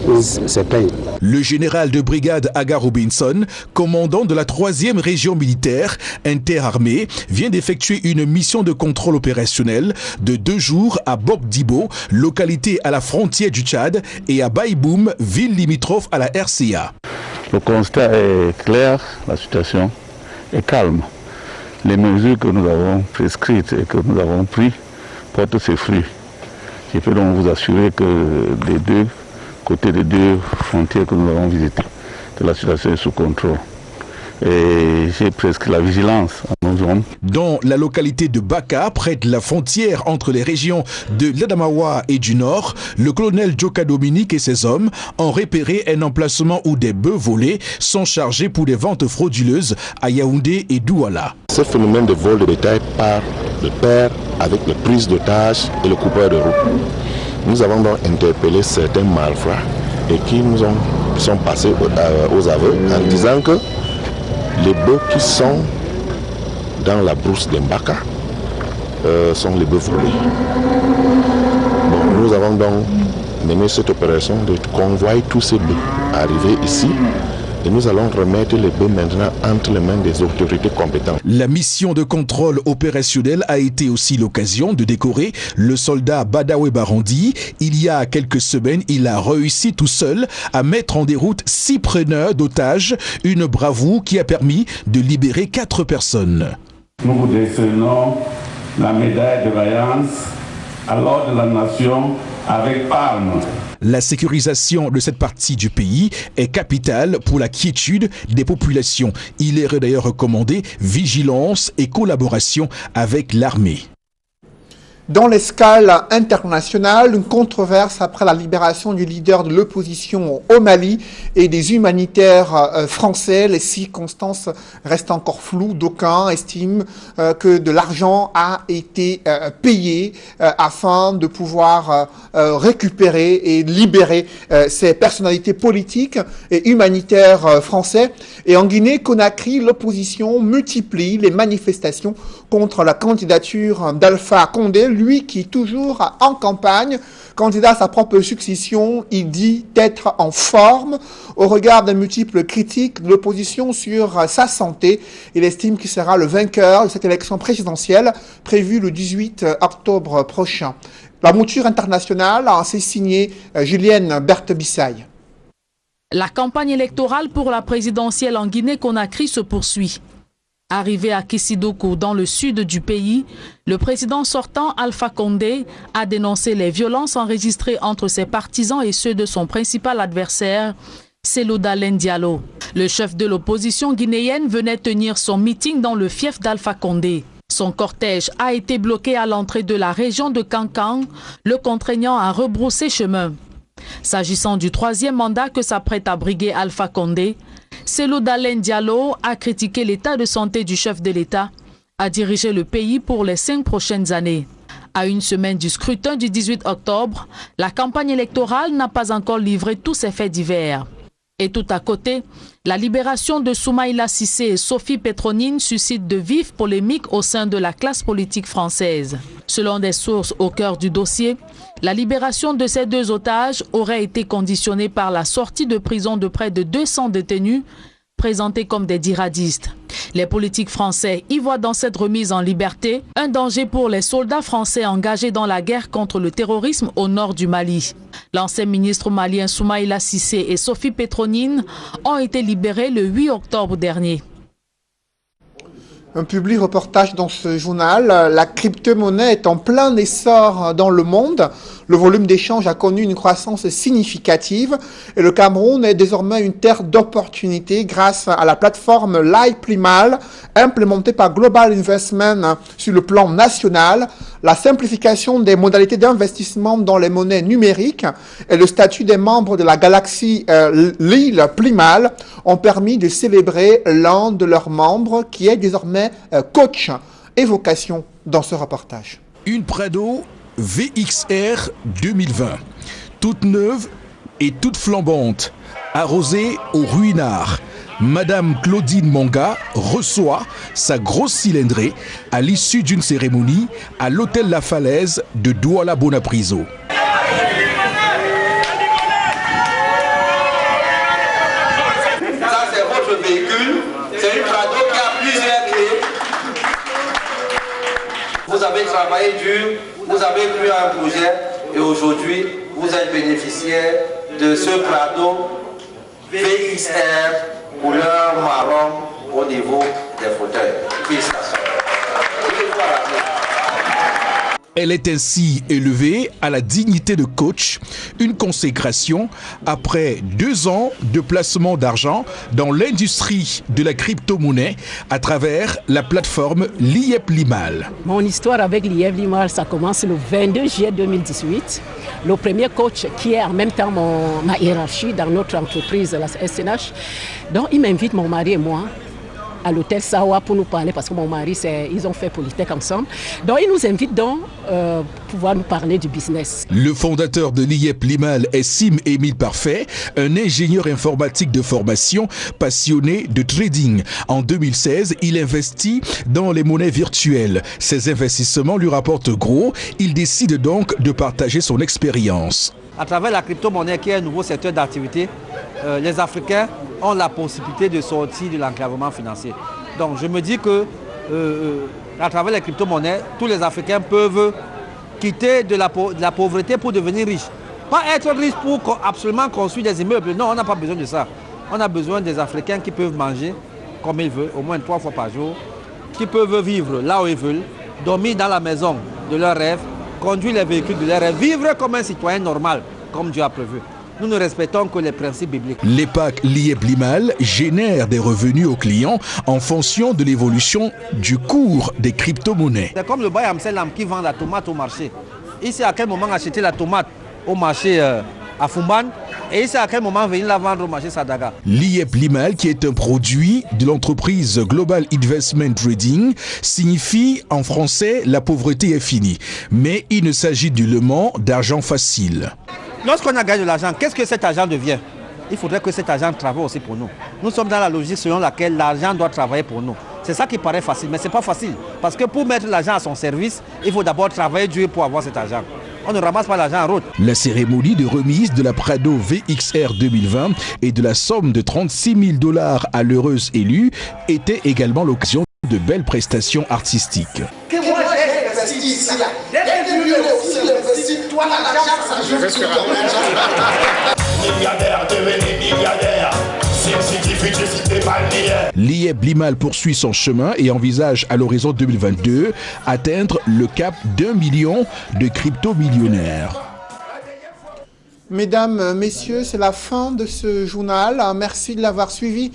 ils se plaignent. Le général de brigade Aga Robinson, commandant de la 3e région militaire interarmée, vient d'effectuer une mission de contrôle opérationnel de 2 jours à Bokdibo, localité à la frontière du Tchad, et à Baïboum, ville limitrophe à la RCA. Le constat est clair, la situation est calme. Les mesures que nous avons prescrites et que nous avons prises portent ses fruits. Je peux donc vous assurer que des deux côtés des 2 frontières que nous avons visitées, que la situation est sous contrôle. Et j'ai presque la vigilance à nos zones. Dans la localité de Baka, près de la frontière entre les régions de l'Adamawa et du Nord, le colonel Djoka Dominique et ses hommes ont repéré un emplacement où des bœufs volés sont chargés pour des ventes frauduleuses à Yaoundé et Douala. Ce phénomène de vol de bétail part de pair avec les prises d'otages et le coupeur de roue. Nous avons donc interpellé certains malfrats et qui sont passés aux aveux en disant que les bœufs qui sont dans la brousse d'Mbaka sont les bœufs volés. Bon, nous avons donc mené cette opération de convoyer tous ces bœufs arrivés ici. Et nous allons remettre les bœufs maintenant entre les mains des autorités compétentes. La mission de contrôle opérationnel a été aussi l'occasion de décorer le soldat Badawe Barandi. Il y a quelques semaines, il a réussi tout seul à mettre en déroute 6 preneurs d'otages, une bravoure qui a permis de libérer 4 personnes. Nous vous décernons la médaille de vaillance à l'ordre de la nation avec palme. La sécurisation de cette partie du pays est capitale pour la quiétude des populations. Il est d'ailleurs recommandé vigilance et collaboration avec l'armée. Dans l'escale internationale, une controverse après la libération du leader de l'opposition au Mali et des humanitaires français. Les circonstances restent encore floues. D'aucuns estiment que de l'argent a été payé afin de pouvoir récupérer et libérer ces personnalités politiques et humanitaires français. Et en Guinée-Conakry, l'opposition multiplie les manifestations contre la candidature d'Alpha Condé, lui qui est toujours en campagne, candidat à sa propre succession. Il dit être en forme au regard des multiples critiques de l'opposition sur sa santé. Il estime qu'il sera le vainqueur de cette élection présidentielle prévue le 18 octobre prochain. La mouture internationale a ainsi signé Julienne Berthe-Bissaille. La campagne électorale pour la présidentielle en Guinée-Conakry se poursuit. Arrivé à Kisidoko, dans le sud du pays, le président sortant Alpha Condé a dénoncé les violences enregistrées entre ses partisans et ceux de son principal adversaire, Cellou Dalein Diallo. Le chef de l'opposition guinéenne venait tenir son meeting dans le fief d'Alpha Condé. Son cortège a été bloqué à l'entrée de la région de Kankan, le contraignant à rebrousser chemin. S'agissant du 3e mandat que s'apprête à briguer Alpha Condé, Cellou Dalein Diallo a critiqué l'état de santé du chef de l'État, a dirigé le pays pour les 5 prochaines années. À une semaine du scrutin du 18 octobre, la campagne électorale n'a pas encore livré tous ses faits divers. Et tout à côté, la libération de Soumaïla Cissé et Sophie Petronine suscite de vives polémiques au sein de la classe politique française. Selon des sources au cœur du dossier, la libération de ces 2 otages aurait été conditionnée par la sortie de prison de près de 200 détenus présentés comme des djihadistes. Les politiques français y voient dans cette remise en liberté un danger pour les soldats français engagés dans la guerre contre le terrorisme au nord du Mali. L'ancien ministre malien Soumaïla Cissé et Sophie Petronine ont été libérés le 8 octobre dernier. Un public reportage dans ce journal. La crypto-monnaie est en plein essor dans le monde. Le volume d'échanges a connu une croissance significative et le Cameroun est désormais une terre d'opportunités grâce à la plateforme LiPlimal implémentée par Global Investment sur le plan national. La simplification des modalités d'investissement dans les monnaies numériques et le statut des membres de la galaxie LiPlimal ont permis de célébrer l'un de leurs membres qui est désormais coach. Évocation dans ce reportage. Une Prado VXR 2020, toute neuve et toute flambante, arrosée au ruinard. Madame Claudine Manga reçoit sa grosse cylindrée à l'issue d'une cérémonie à l'hôtel La Falaise de Douala-Bonapriso. Ça, c'est votre véhicule. C'est une Prado qui a plusieurs clés. Vous avez travaillé dur, vous avez pris un projet et aujourd'hui, vous êtes bénéficiaire de ce Prado VXR couleur marron au niveau des fauteuils. Félicitations. Elle est ainsi élevée à la dignité de coach, une consécration après 2 ans de placement d'argent dans l'industrie de la crypto-monnaie à travers la plateforme LiPlimal. Mon histoire avec LiPlimal, ça commence le 22 juillet 2018. Le premier coach qui est en même temps ma hiérarchie dans notre entreprise, la SNH, donc il m'invite, mon mari et moi, à l'hôtel Sawa pour nous parler parce que mon mari, ils ont fait Polytech ensemble. Donc, il nous invite donc pouvoir nous parler du business. Le fondateur de LiPlimal est Sim Émile Parfait, un ingénieur informatique de formation passionné de trading. En 2016, il investit dans les monnaies virtuelles. Ses investissements lui rapportent gros. Il décide donc de partager son expérience. À travers la crypto-monnaie qui est un nouveau secteur d'activité, les Africains ont la possibilité de sortir de l'enclavement financier. Donc je me dis que à travers les crypto-monnaies, tous les Africains peuvent quitter de la pauvreté pour devenir riches. Pas être riche pour absolument construire des immeubles. Non, on n'a pas besoin de ça. On a besoin des Africains qui peuvent manger comme ils veulent, au moins 3 fois par jour, qui peuvent vivre là où ils veulent, dormir dans la maison de leurs rêves, conduire les véhicules de leurs rêves, vivre comme un citoyen normal, comme Dieu a prévu. Nous ne respectons que les principes bibliques. Les packs LiPlimal génèrent des revenus aux clients en fonction de l'évolution du cours des crypto-monnaies. C'est comme le Baye Amselam qui vend la tomate au marché. Il sait à quel moment acheter la tomate au marché à Fumban et il sait à quel moment venir la vendre au marché Sadaga. LiPlimal, qui est un produit de l'entreprise Global Investment Trading, signifie en français la pauvreté est finie. Mais il ne s'agit nullement d'argent facile. Lorsqu'on a gagné de l'argent, qu'est-ce que cet argent devient? Il faudrait que cet argent travaille aussi pour nous. Nous sommes dans la logique selon laquelle l'argent doit travailler pour nous. C'est ça qui paraît facile, mais ce n'est pas facile. Parce que pour mettre l'argent à son service, il faut d'abord travailler dur pour avoir cet argent. On ne ramasse pas l'argent en route. La cérémonie de remise de la Prado VXR 2020 et de la somme de 36 000 $, à l'heureuse élue était également l'occasion de belles prestations artistiques. Que moi j'ai investi ici, là. Dès que tu aussi investi, toi l'argent, ça joue sur ton argent. Milliardaire, devenez milliardaire. LiPlimal poursuit son chemin et envisage à l'horizon 2022 atteindre le cap d'1 million de crypto-millionnaires. Mesdames, messieurs, c'est la fin de ce journal. Merci de l'avoir suivi.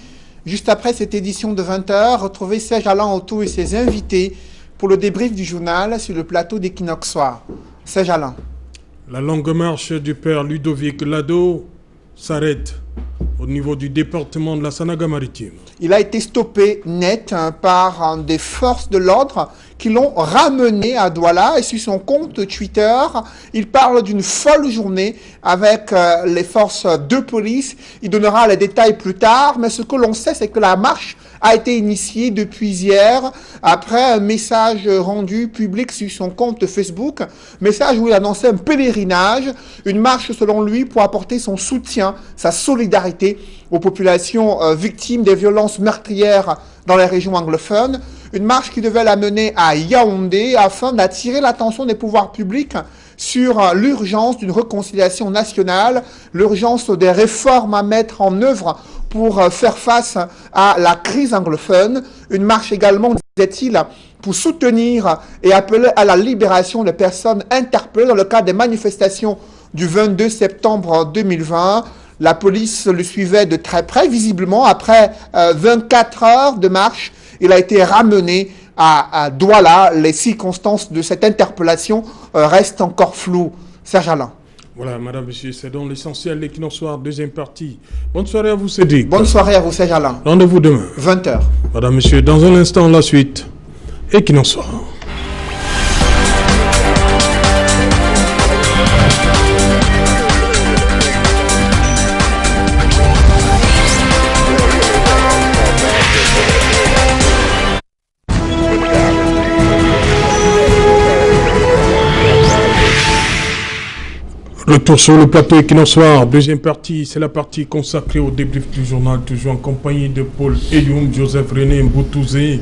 Juste après cette édition de 20h, retrouvez Serge Alain Autou et ses invités pour le débrief du journal sur le plateau d'Equinox Soir. Serge Alain. La longue marche du père Ludovic Lado s'arrête au niveau du département de la Sanaga-Maritime. Il a été stoppé net par des forces de l'ordre qui l'ont ramené à Douala. Et sur son compte Twitter, il parle d'une folle journée avec les forces de police. Il donnera les détails plus tard, mais ce que l'on sait, c'est que la marche a été initiée depuis hier après un message rendu public sur son compte Facebook, message où il annonçait un pèlerinage, une marche selon lui pour apporter son soutien, sa solidarité aux populations victimes des violences meurtrières dans les régions anglophones. Une marche qui devait l'amener à Yaoundé afin d'attirer l'attention des pouvoirs publics sur l'urgence d'une réconciliation nationale, l'urgence des réformes à mettre en œuvre pour faire face à la crise anglophone. Une marche également, disait-il, pour soutenir et appeler à la libération des personnes interpellées dans le cadre des manifestations du 22 septembre 2020. La police le suivait de très près, visiblement. Après 24 heures de marche, il a été ramené à Douala. Les circonstances de cette interpellation restent encore floues. Serge Alain. Voilà, madame, monsieur, c'est donc l'essentiel, l'Equinoxe Soir, deuxième partie. Bonne soirée à vous, Cédric. Bonne soirée à vous, Serge Alain. Rendez-vous demain. 20h. Madame, monsieur, dans un instant, la suite. Equinoxe Soir. Retour sur le plateau Equinoxe Soir, deuxième partie, c'est la partie consacrée au débrief du journal, toujours en compagnie de Paul Eyoum, Joseph René Mboutouzé,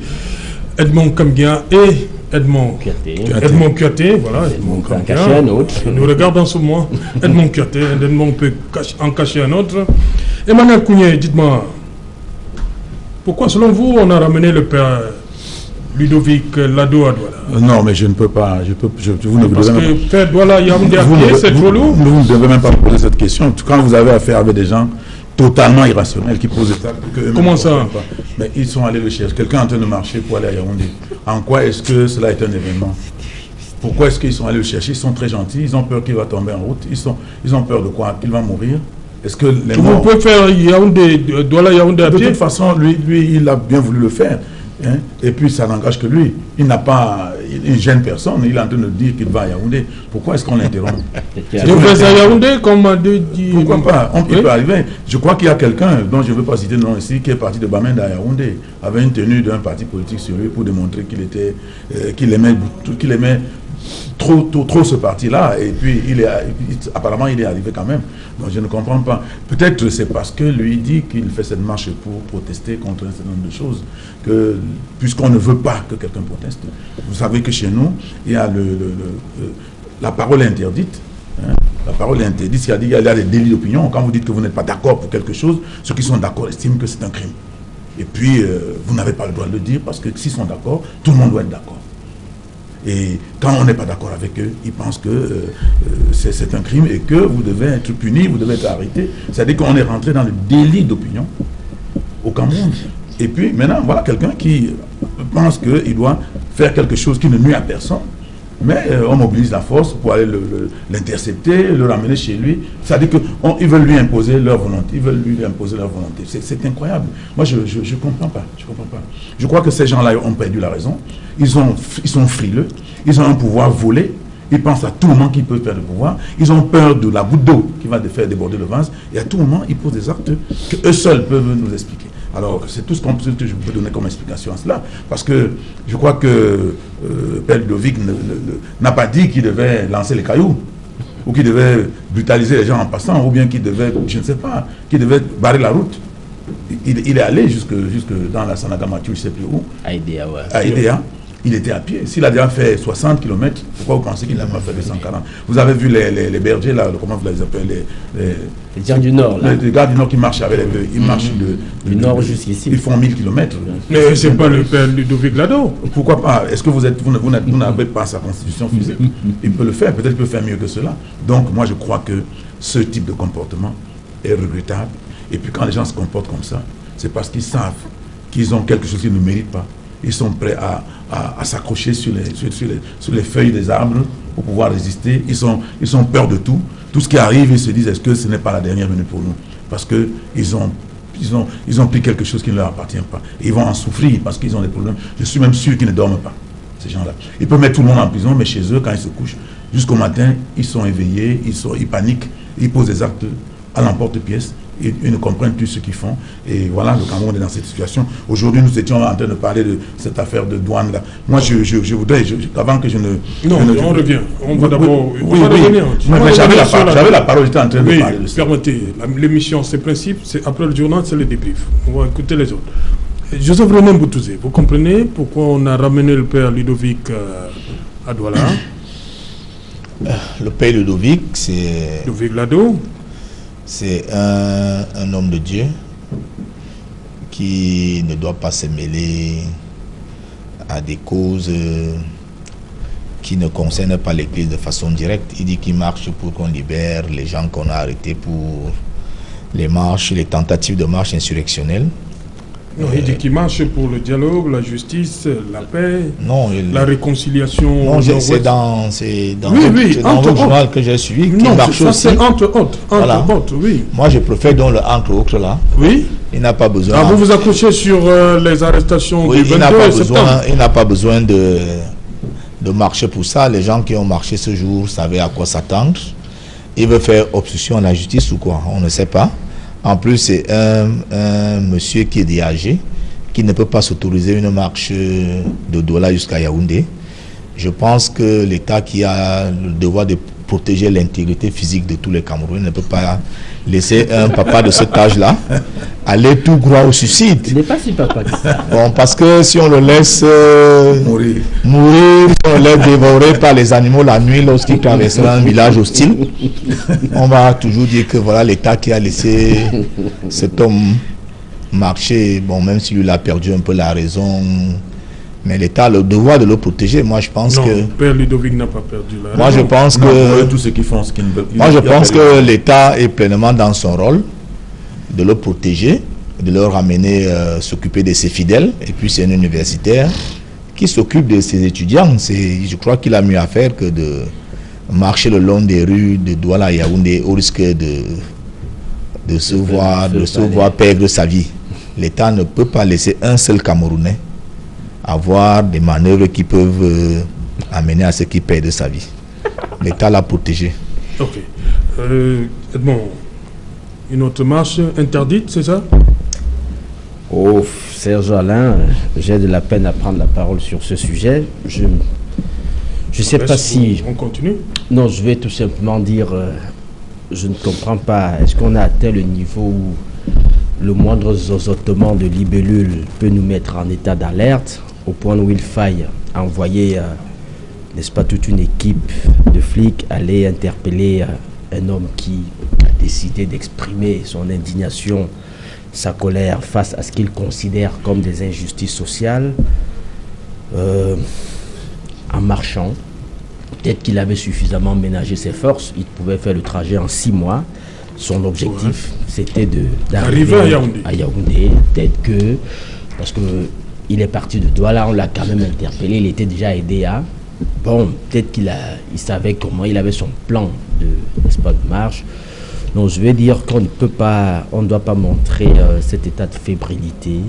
Edmond Kambia et Edmond Kouyaté, voilà, Edmond Kambia. Il nous regarde en ce moment, Edmond Kouyaté, Edmond peut en cacher un autre. Emmanuel Kounié, dites-moi, pourquoi selon vous on a ramené le père Ludovic Lado à Douala? Non, mais je ne peux pas. Vous ne Parce devez que faire Douala, Yaoundé à pied, c'est trop lourd. Vous ne devez même pas poser cette question. Quand vous avez affaire avec des gens totalement irrationnels qui posent ça. Comment ça? Mais ils sont allés le chercher. Quelqu'un est en train de marcher pour aller à Yaoundé. En quoi est-ce que cela est un événement? Pourquoi est-ce qu'ils sont allés le chercher? Ils sont très gentils. Ils ont peur qu'il va tomber en route. Ils ont peur de quoi? Qu'il va mourir? Est-ce que les morts... Vous pouvez faire Yaoundé, Douala Yaoundé à pied? De toute façon, lui, il a bien voulu le faire. Hein? Et puis ça n'engage que lui. Il n'a pas, il gêne personne. Il est en train de dire qu'il va à Yaoundé. Pourquoi est-ce qu'on l'interrompt? Vous faites à Yaoundé comme a dit. Pourquoi pas? Il peut arriver. Je crois qu'il y a quelqu'un dont je ne veux pas citer le nom ici qui est parti de Bamenda à Yaoundé avec une tenue d'un parti politique sur lui pour démontrer qu'il aimait trop ce parti-là, et puis apparemment il est arrivé quand même. Donc je ne comprends pas. Peut-être c'est parce que lui dit qu'il fait cette marche pour protester contre un certain nombre de choses, que puisqu'on ne veut pas que quelqu'un proteste. Vous savez que chez nous, il y a la parole est interdite. Hein? La parole est interdite. Il y a des délits d'opinion. Quand vous dites que vous n'êtes pas d'accord pour quelque chose, ceux qui sont d'accord estiment que c'est un crime. Et puis vous n'avez pas le droit de le dire, parce que s'ils sont d'accord, tout le monde doit être d'accord. Et quand on n'est pas d'accord avec eux, ils pensent que c'est un crime et que vous devez être puni, vous devez être arrêté. C'est-à-dire qu'on est rentré dans le délit d'opinion au Cameroun. Et puis maintenant, voilà quelqu'un qui pense qu'il doit faire quelque chose qui ne nuit à personne. Mais on mobilise la force pour aller l'intercepter, le ramener chez lui. C'est-à-dire qu'ils veulent lui imposer leur volonté. Ils veulent lui imposer leur volonté. C'est incroyable. Moi, je ne comprends pas. Je comprends pas. Je crois que ces gens-là ont perdu la raison. Ils sont frileux. Ils ont un pouvoir volé. Ils pensent à tout moment qu'ils peuvent faire le pouvoir. Ils ont peur de la goutte d'eau qui va faire déborder le vase. Et à tout moment, ils posent des actes qu'eux seuls peuvent nous expliquer. Alors, c'est tout ce que je peux donner comme explication à cela. Parce que je crois que Père Ludovic n'a pas dit qu'il devait lancer les cailloux, ou qu'il devait brutaliser les gens en passant, ou bien qu'il devait, je ne sais pas, qu'il devait barrer la route. Il est allé jusque dans la Sanagamachu, je ne sais plus où. À Idéa, ouais. À Idéa. Il était à pied. S'il a déjà fait 60 km, pourquoi vous pensez qu'il n'a pas fait les 140? Vous avez vu les bergers, là, comment vous les appelez? Les gars du Nord. Là. Les gars du Nord qui marchent avec les bœufs. Ils marchent du Nord jusqu'ici. Ils font 1000 km. Mais ce n'est pas le père Ludovic Lado. Pourquoi pas? Est-ce que vous n'avez pas sa constitution physique? Il peut le faire. Peut-être qu'il peut faire mieux que cela. Donc, moi, je crois que ce type de comportement est regrettable. Et puis, quand les gens se comportent comme ça, c'est parce qu'ils savent qu'ils ont quelque chose qu'ils ne méritent pas. Ils sont prêts à s'accrocher sur les feuilles des arbres pour pouvoir résister. Ils ont peur de tout. Tout ce qui arrive, ils se disent, est-ce que ce n'est pas la dernière minute pour nous? Parce qu'ils ont pris quelque chose qui ne leur appartient pas. Et ils vont en souffrir parce qu'ils ont des problèmes. Je suis même sûr qu'ils ne dorment pas, ces gens-là. Ils peuvent mettre tout le monde en prison, mais chez eux, quand ils se couchent, jusqu'au matin, ils sont éveillés, ils paniquent, ils posent des actes à l'emporte-pièce ils ne comprennent plus ce qu'ils font. Et voilà, le Cameroun est dans cette situation. Aujourd'hui, nous étions en train de parler de cette affaire de douane là. Moi, je voudrais, avant que je ne... Non, on revient. On va d'abord... Oui, mais j'avais la parole, j'étais en train de parler de ça. Permettez, l'émission, ses principes, c'est après le journal, c'est le débrief. On va écouter les autres. Joseph René Mboutouzé, vous comprenez pourquoi on a ramené le père Ludovic à Douala? Le père Ludovic, c'est... Ludovic Lado. C'est un homme de Dieu qui ne doit pas se mêler à des causes qui ne concernent pas l'Église de façon directe. Il dit qu'il marche pour qu'on libère les gens qu'on a arrêtés pour les marches, les tentatives de marche insurrectionnelles. Non, il dit qu'il marche pour le dialogue, la justice, la paix, la réconciliation. Non, c'est dans votre journal que j'ai suivi qui marche aussi. C'est entre autres. Voilà. Oui. Moi, je préfère donc le entre autres là. Oui. Il n'a pas besoin. Ah, vous vous accrochez sur les arrestations du 22 septembre. Il n'a pas besoin de marcher pour ça. Les gens qui ont marché ce jour savaient à quoi s'attendre. Il veut faire obstruction à la justice ou quoi? On ne sait pas. En plus, c'est un monsieur qui est âgé, qui ne peut pas s'autoriser une marche de Douala jusqu'à Yaoundé. Je pense que l'État qui a le devoir de protéger l'intégrité physique de tous les Camerounais ne peut pas laisser un papa de cet âge-là aller tout droit au suicide. Il n'est pas si papa que ça. Bon, parce que si on le laisse mourir, si on le laisse dévorer par les animaux la nuit lorsqu'il traversera un village hostile, on va toujours dire que voilà l'État qui a laissé cet homme marcher, bon, même s'il a perdu un peu la raison. Mais l'État a le devoir de le protéger. Moi, je pense que... Non, Père Ludovic n'a pas perdu la raison. Moi, je pense que... Tous ceux qui font ce qu'ils ne veulent. Moi, je pense que l'État est pleinement dans son rôle de le protéger, de le ramener, s'occuper de ses fidèles. Et puis, c'est un universitaire qui s'occupe de ses étudiants. Je crois qu'il a mieux à faire que de marcher le long des rues de Douala à Yaoundé au risque de se voir perdre sa vie. L'État ne peut pas laisser un seul Camerounais avoir des manœuvres qui peuvent amener à ce qui perd de sa vie. L'État l'a protégé. Ok. Edmond, une autre marche interdite, c'est ça? Oh, Serge Alain, j'ai de la peine à prendre la parole sur ce sujet. Je ne sais pas si... On continue? Non, je vais tout simplement dire, je ne comprends pas. Est-ce qu'on a atteint le niveau où le moindre zozotement de libellule peut nous mettre en état d'alerte, au point où il faille envoyer, n'est-ce pas, toute une équipe de flics aller interpeller un homme qui a décidé d'exprimer son indignation, sa colère face à ce qu'il considère comme des injustices sociales, en marchant. Peut-être qu'il avait suffisamment ménagé ses forces, il pouvait faire le trajet en 6 mois. Son objectif, c'était d'arriver à Yaoundé. Peut-être que, parce qu'il est parti de Douala, on l'a quand même interpellé, il était déjà aidé à... Bon, peut-être qu'il savait comment, il avait son plan de, n'est-ce pas, de marche. Donc je vais dire qu'on ne peut pas, on ne doit pas montrer cet état de fébrilité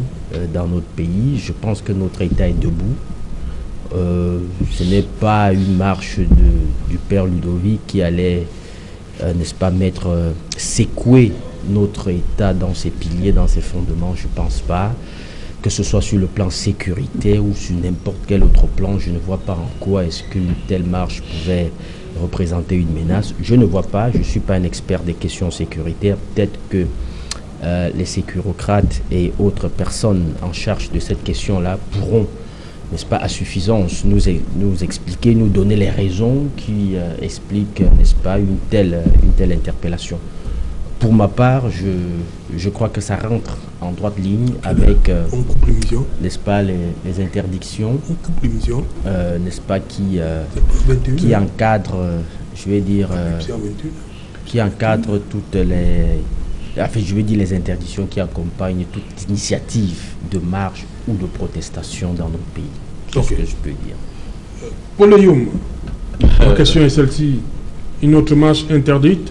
dans notre pays. Je pense que notre État est debout. Ce n'est pas une marche du père Ludovic qui allait... n'est-ce pas, secouer notre État dans ses piliers, dans ses fondements, je ne pense pas. Que ce soit sur le plan sécurité ou sur n'importe quel autre plan, je ne vois pas en quoi est-ce qu'une telle marche pouvait représenter une menace. Je ne vois pas, je ne suis pas un expert des questions sécuritaires. Peut-être que les sécurocrates et autres personnes en charge de cette question-là pourront, n'est-ce pas, à suffisance, nous expliquer, nous donner les raisons qui expliquent, n'est-ce pas, une telle interpellation. Pour ma part, je crois que ça rentre en droite ligne avec, n'est-ce pas, les interdictions, n'est-ce pas, qui encadrent, je vais dire, qui encadrent toutes les... Enfin, je veux dire les interdictions qui accompagnent toute initiative de marche ou de protestation dans notre pays. C'est ce que je peux dire. Paul Youm, la question est celle-ci. Une autre marche interdite?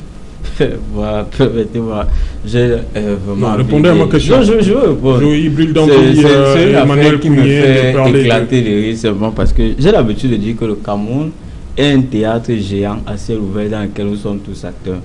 Voilà, permettez-moi. J'ai vraiment... répondez à ma question. Non, je veux répondre. C'est une affaire qui me fait éclater les rires seulement parce que j'ai l'habitude de dire que le Cameroun est un théâtre géant à ciel ouvert dans lequel nous sommes tous acteurs.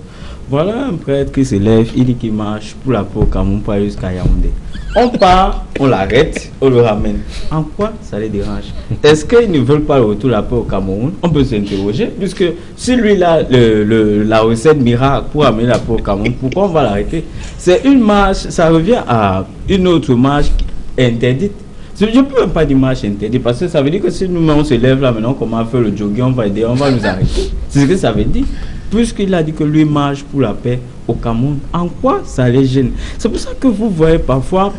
Voilà un prêtre qui se lève, il dit qu'il marche pour la paix au Cameroun pour aller jusqu'à Yaoundé. On part, on l'arrête, on le ramène. En quoi ça les dérange? Est-ce qu'ils ne veulent pas le retour de la paix au Cameroun? On peut s'interroger, puisque si lui là, la recette miracle pour amener la paix au Cameroun, pourquoi on va l'arrêter? C'est une marche, ça revient à une autre marche interdite. Je ne peux même pas dire marche interdite, parce que ça veut dire que si nous on se lève là maintenant, comment faire le jogging, on va aider, on va nous arrêter. C'est ce que ça veut dire. Puisqu'il a dit que lui marche pour la paix au Cameroun, en quoi ça les gêne? C'est pour ça que vous voyez parfois,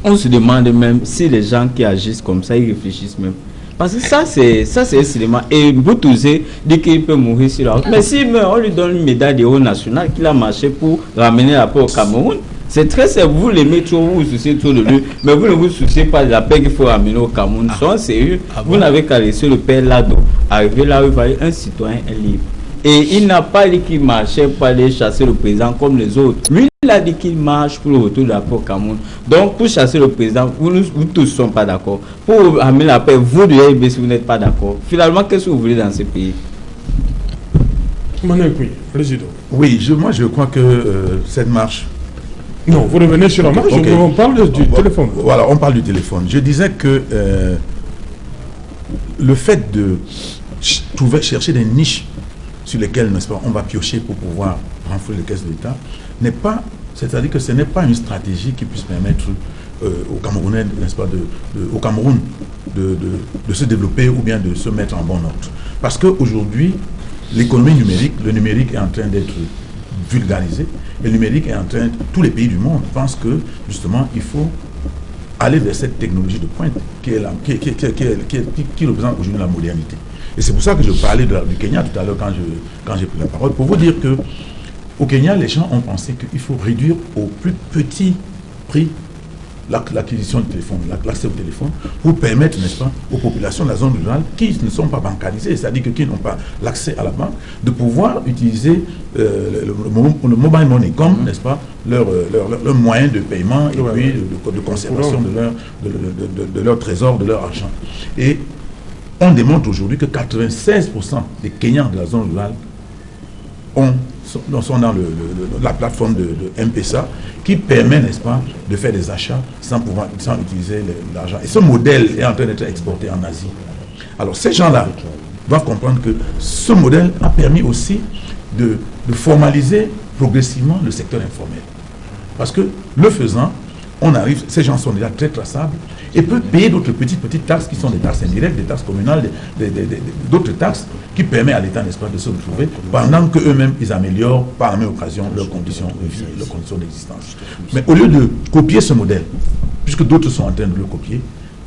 on se demande même si les gens qui agissent comme ça, ils réfléchissent même. Parce que ça c'est un cinéma. Et Boutouzé dit qu'il peut mourir sur la route. Mais s'il meurt, on lui donne une médaille d'héros national qu'il a marché pour ramener la paix au Cameroun. C'est très simple, vous l'aimez trop, vous vous souciez trop de lui, mais vous ne vous souciez pas de la paix qu'il faut ramener au Cameroun. Soyez sérieux, vous n'avez qu'à laisser le père Lado arriver là où il va aller, un citoyen est libre. Et il n'a pas dit qu'il marchait pour aller chasser le président comme les autres. Lui, il a dit qu'il marche pour le retour de la paix au Cameroun. Donc, pour chasser le président, vous tous ne sont pas d'accord. Pour amener la paix, vous devez aimer si vous n'êtes pas d'accord. Finalement, qu'est-ce que vous voulez dans ce pays? Oui, moi je crois que cette marche... Non, vous revenez sur la marche, on parle du téléphone. Voilà, on parle du téléphone. Je disais que le fait de chercher des niches sur lesquelles, n'est-ce pas, on va piocher pour pouvoir renflouer les caisses de l'État, n'est pas, c'est-à-dire que ce n'est pas une stratégie qui puisse permettre aux Camerounais, n'est-ce pas, au Cameroun de se développer ou bien de se mettre en bon ordre. Parce qu'aujourd'hui, l'économie numérique, le numérique est en train d'être vulgarisé, et le numérique est en train, tous les pays du monde pensent que justement il faut aller vers cette technologie de pointe qui représente aujourd'hui la modernité. Et c'est pour ça que je parlais du Kenya tout à l'heure quand j'ai pris la parole, pour vous dire que au Kenya, les gens ont pensé qu'il faut réduire au plus petit prix l'acquisition du téléphone, l'accès au téléphone, pour permettre, n'est-ce pas, aux populations de la zone rurale qui ne sont pas bancarisées, c'est-à-dire qui n'ont pas l'accès à la banque, de pouvoir utiliser le mobile money comme, n'est-ce pas, leur moyen de paiement et puis de conservation de leur trésor, de leur argent. Et on démontre aujourd'hui que 96% des Kenyans de la zone rurale sont dans la plateforme de M-Pesa qui permet, n'est-ce pas, de faire des achats sans utiliser l'argent. Et ce modèle est en train d'être exporté en Asie. Alors ces gens-là doivent comprendre que ce modèle a permis aussi de formaliser progressivement le secteur informel. Parce que le faisant, on arrive, ces gens sont déjà très traçables et peuvent payer d'autres petites taxes qui sont des taxes indirectes, des taxes communales, d'autres taxes qui permettent à l'État, n'est-ce pas, de se retrouver pendant qu'eux-mêmes, ils améliorent par la même occasion leurs conditions de vie, leurs conditions d'existence. Mais au lieu de copier ce modèle, puisque d'autres sont en train de le copier,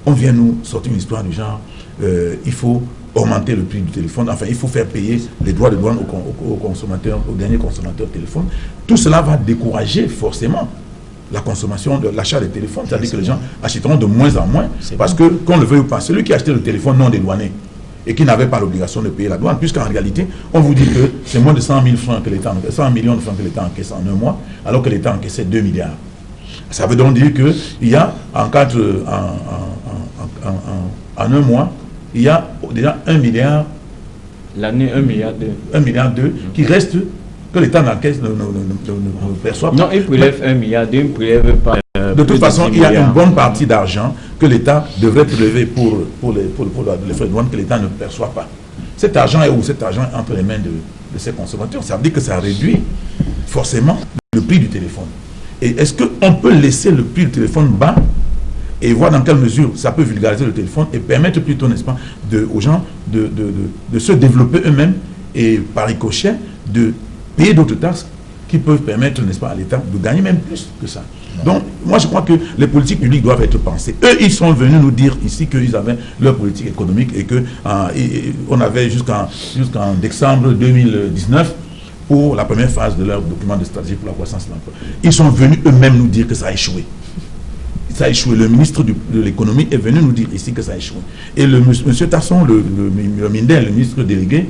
on vient nous sortir une histoire du genre, il faut augmenter le prix du téléphone, enfin il faut faire payer les droits de douane aux consommateurs, aux derniers consommateurs de téléphone. Tout cela va décourager forcément la consommation de l'achat des téléphones, c'est-à-dire que les gens achèteront de moins en moins, parce que, qu'on le veuille ou pas, celui qui a acheté le téléphone non dédouané et qui n'avait pas l'obligation de payer la douane, puisqu'en réalité, on vous dit que c'est moins de 100 000 francs que l'État, 100 millions de francs que l'État encaisse en un mois, alors que l'État encaissait 2 milliards. Ça veut donc dire qu'il y a, en un mois, il y a déjà 1 milliard. L'année, 1 milliard 2. 1 milliard 2 qui reste, que l'État n'encaisse, ne perçoit pas. Non, il prélève 1 milliard 2, il ne prélève pas. De toute façon, il y a une bonne partie d'argent que l'État devrait prélever pour les frais de douane que l'État ne perçoit pas. Cet argent est où? Cet argent est entre les mains de ses consommateurs. Ça veut dire que ça réduit forcément le prix du téléphone. Et est-ce qu'on peut laisser le prix du téléphone bas et voir dans quelle mesure ça peut vulgariser le téléphone et permettre plutôt, n'est-ce pas, aux gens de se développer eux-mêmes et par ricochet de payer d'autres taxes qui peuvent permettre, n'est-ce pas, à l'État de gagner même plus que ça. Donc, moi je crois que les politiques publiques doivent être pensées. Eux, ils sont venus nous dire ici qu'ils avaient leur politique économique et qu'on avait jusqu'en décembre 2019 pour la première phase de leur document de stratégie pour la croissance et l'emploi. Ils sont venus eux-mêmes nous dire que ça a échoué. Ça a échoué. Le ministre de l'économie est venu nous dire ici que ça a échoué. Et monsieur Tasson, le ministre délégué,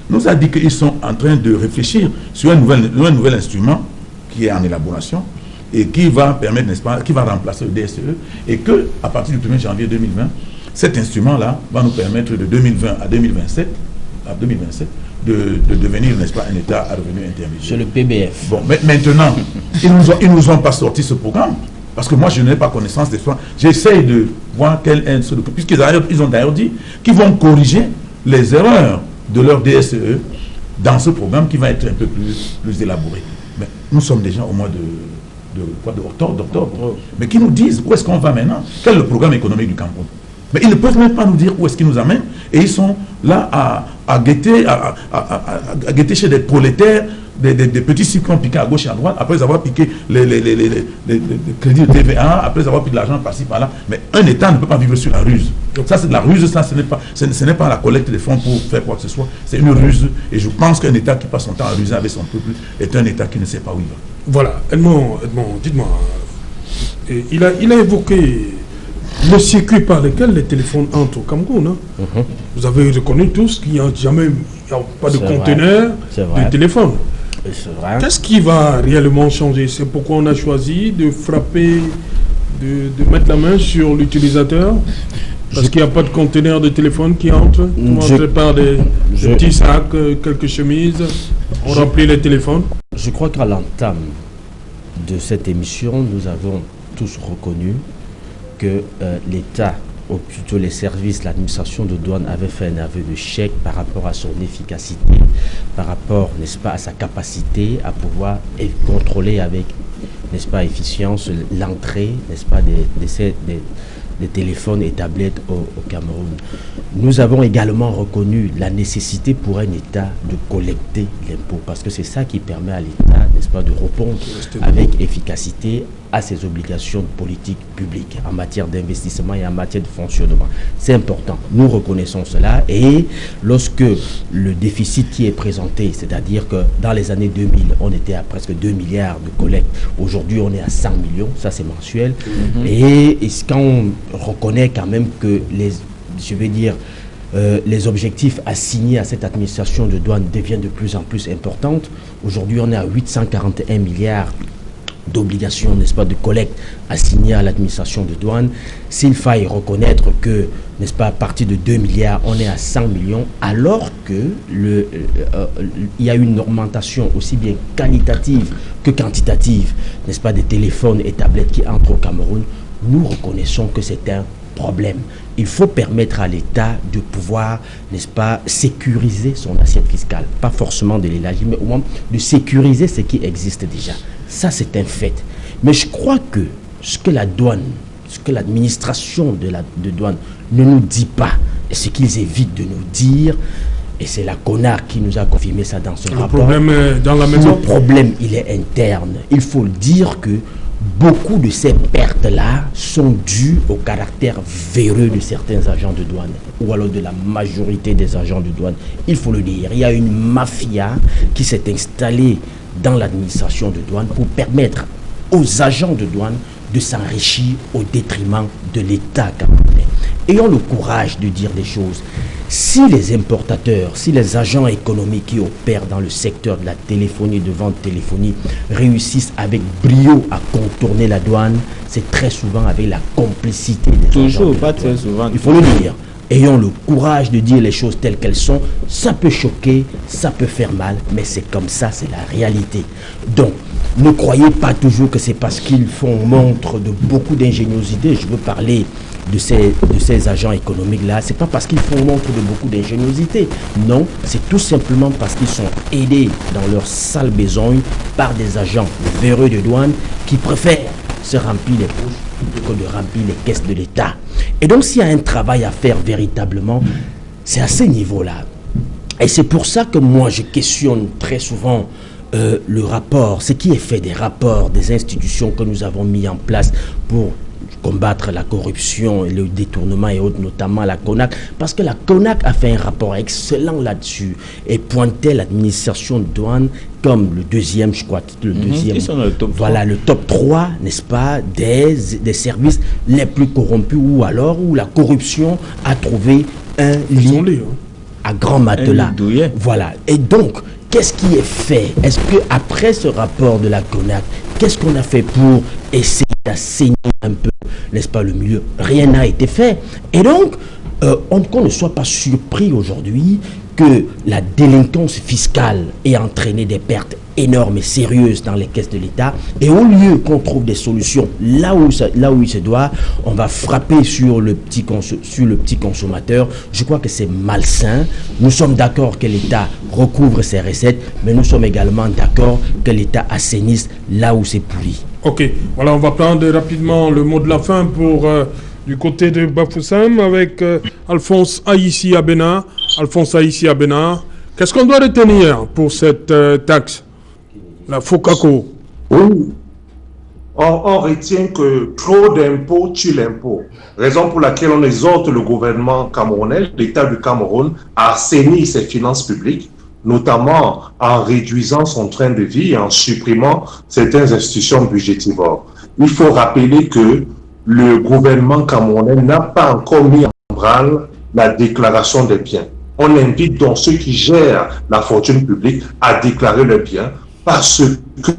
nous a dit qu'ils sont en train de réfléchir sur un nouvel instrument qui est en élaboration et qui va permettre, n'est-ce pas, qui va remplacer le DSE et que à partir du 1er janvier 2020, cet instrument-là va nous permettre de 2020 à 2027 de devenir, n'est-ce pas, un État à revenu intermédiaire. C'est le PBF. Bon, mais maintenant, ils nous ont pas sorti ce programme. Parce que moi, je n'ai pas connaissance des soins. J'essaye de voir quel est ce... Puisqu'ils ont d'ailleurs dit qu'ils vont corriger les erreurs de leur DSE dans ce programme qui va être un peu plus élaboré. Mais nous sommes déjà au mois d'octobre. Mais qui nous disent où est-ce qu'on va maintenant? Quel est le programme économique du Cameroun? Mais ils ne peuvent même pas nous dire où est-ce qu'ils nous amènent. Et ils sont là à guetter chez des prolétaires, des petits cyclones piqués à gauche et à droite, après avoir piqué les crédits de TVA, après avoir piqué de l'argent par-ci, par-là. Mais un État ne peut pas vivre sur la ruse. Donc ça, c'est de la ruse, ça, ce n'est pas la collecte des fonds pour faire quoi que ce soit. C'est une ruse. Et je pense qu'un État qui passe son temps à ruser avec son peuple est un État qui ne sait pas où il va. Voilà. Edmond, dites-moi, il a évoqué le circuit par lequel les téléphones entrent au Cameroun. Hein. Vous avez reconnu tous qu'il n'y a jamais pas de conteneur de téléphone. Qu'est-ce qui va réellement changer? C'est pourquoi on a choisi de frapper, de mettre la main sur l'utilisateur, parce qu'il n'y a pas de conteneur de téléphone qui entre. On prépare des petits sacs, quelques chemises, on remplit les téléphones. Je crois qu'à l'entame de cette émission, nous avons tous reconnu que l'État, ou plutôt les services, l'administration de douane avait fait un aveu de chèque par rapport à son efficacité, par rapport, n'est-ce pas, à sa capacité à pouvoir contrôler avec, n'est-ce pas, efficience l'entrée, n'est-ce pas, des téléphones et tablettes au Cameroun. Nous avons également reconnu la nécessité pour un État de collecter l'impôt, parce que c'est ça qui permet à l'État, n'est-ce pas, de répondre avec efficacité à ses obligations politiques publiques en matière d'investissement et en matière de fonctionnement. C'est important. Nous reconnaissons cela, et lorsque le déficit qui est présenté, c'est-à-dire que dans les années 2000, on était à presque 2 milliards de collecte. Aujourd'hui, on est à 100 millions, ça c'est mensuel. Et quand on reconnaît quand même que les objectifs assignés à cette administration de douane deviennent de plus en plus importantes. Aujourd'hui, on est à 841 milliards d'obligations, n'est-ce pas, de collecte assignées à l'administration de douane. S'il faille reconnaître que, n'est-ce pas, à partir de 2 milliards, on est à 100 millions, alors que il y a une augmentation aussi bien qualitative que quantitative, n'est-ce pas, des téléphones et tablettes qui entrent au Cameroun, nous reconnaissons que c'est un problème. Il faut permettre à l'État de pouvoir, n'est-ce pas, sécuriser son assiette fiscale. Pas forcément de l'élargir, mais au moins de sécuriser ce qui existe déjà. Ça, c'est un fait. Mais je crois que ce que la douane, ce que l'administration de douane ne nous dit pas, et ce qu'ils évitent de nous dire, et c'est la CONAC qui nous a confirmé ça dans son rapport. Le problème est dans la maison. Le problème, il est interne. Il faut le dire que beaucoup de ces pertes-là sont dues au caractère véreux de certains agents de douane, ou alors de la majorité des agents de douane. Il faut le dire. Il y a une mafia qui s'est installée dans l'administration de douane pour permettre aux agents de douane de s'enrichir au détriment de l'État camerounais. Ayons le courage de dire des choses. Si les importateurs, si les agents économiques qui opèrent dans le secteur de la téléphonie, de vente téléphonie, réussissent avec brio à contourner la douane, c'est très souvent avec la complicité des agents de la douane. Très souvent. Il faut le dire. Ayons le courage de dire les choses telles qu'elles sont. Ça peut choquer, ça peut faire mal, mais c'est comme ça, c'est la réalité. Donc, ne croyez pas toujours que c'est parce qu'ils font montre de beaucoup d'ingéniosité. Je veux parler de ces agents économiques-là. C'est pas parce qu'ils font montre de beaucoup d'ingéniosité. Non, c'est tout simplement parce qu'ils sont aidés dans leur sale besogne par des agents véreux de douane qui préfèrent se remplir les poches plutôt que de remplir les caisses de l'État. Et donc, s'il y a un travail à faire véritablement, c'est à ce niveau-là. Et c'est pour ça que moi, je questionne très souvent le rapport, ce qui est fait des rapports des institutions que nous avons mis en place pour combattre la corruption et le détournement et autres, notamment la CONAC, parce que la CONAC a fait un rapport excellent là-dessus et pointait l'administration de douane comme le deuxième, je crois, le deuxième, ils sont dans le top 3. Voilà, le top 3, n'est-ce pas, des services les plus corrompus, ou alors où la corruption a trouvé un lit à grand matelas. Voilà, et donc, qu'est-ce qui est fait? Est-ce qu'après ce rapport de la CONAC, qu'est-ce qu'on a fait pour essayer d'assainir un peu, n'est-ce pas, le milieu? Rien n'a été fait. Et donc, qu'on ne soit pas surpris aujourd'hui que la délinquance fiscale ait entraîné des pertes énormes et sérieuses dans les caisses de l'État, et au lieu qu'on trouve des solutions là où il se doit, on va frapper sur le petit consommateur. Je crois que c'est malsain. Nous sommes d'accord que l'État recouvre ses recettes, mais nous sommes également d'accord que l'État assainisse là où c'est pourri. Ok, voilà, on va prendre rapidement le mot de la fin pour du côté de Bafoussam avec Alphonse Aïssi Abena. Alphonse Aïssi Abena, qu'est-ce qu'on doit retenir pour cette taxe, la FOCACO? Oui, on retient que trop d'impôts tue l'impôt. Raison pour laquelle on exhorte le gouvernement camerounais, l'État du Cameroun, à assainir ses finances publiques, notamment en réduisant son train de vie et en supprimant certaines institutions budgétivores. Il faut rappeler que le gouvernement camerounais n'a pas encore mis en branle la déclaration des biens. On invite donc ceux qui gèrent la fortune publique à déclarer leurs biens parce que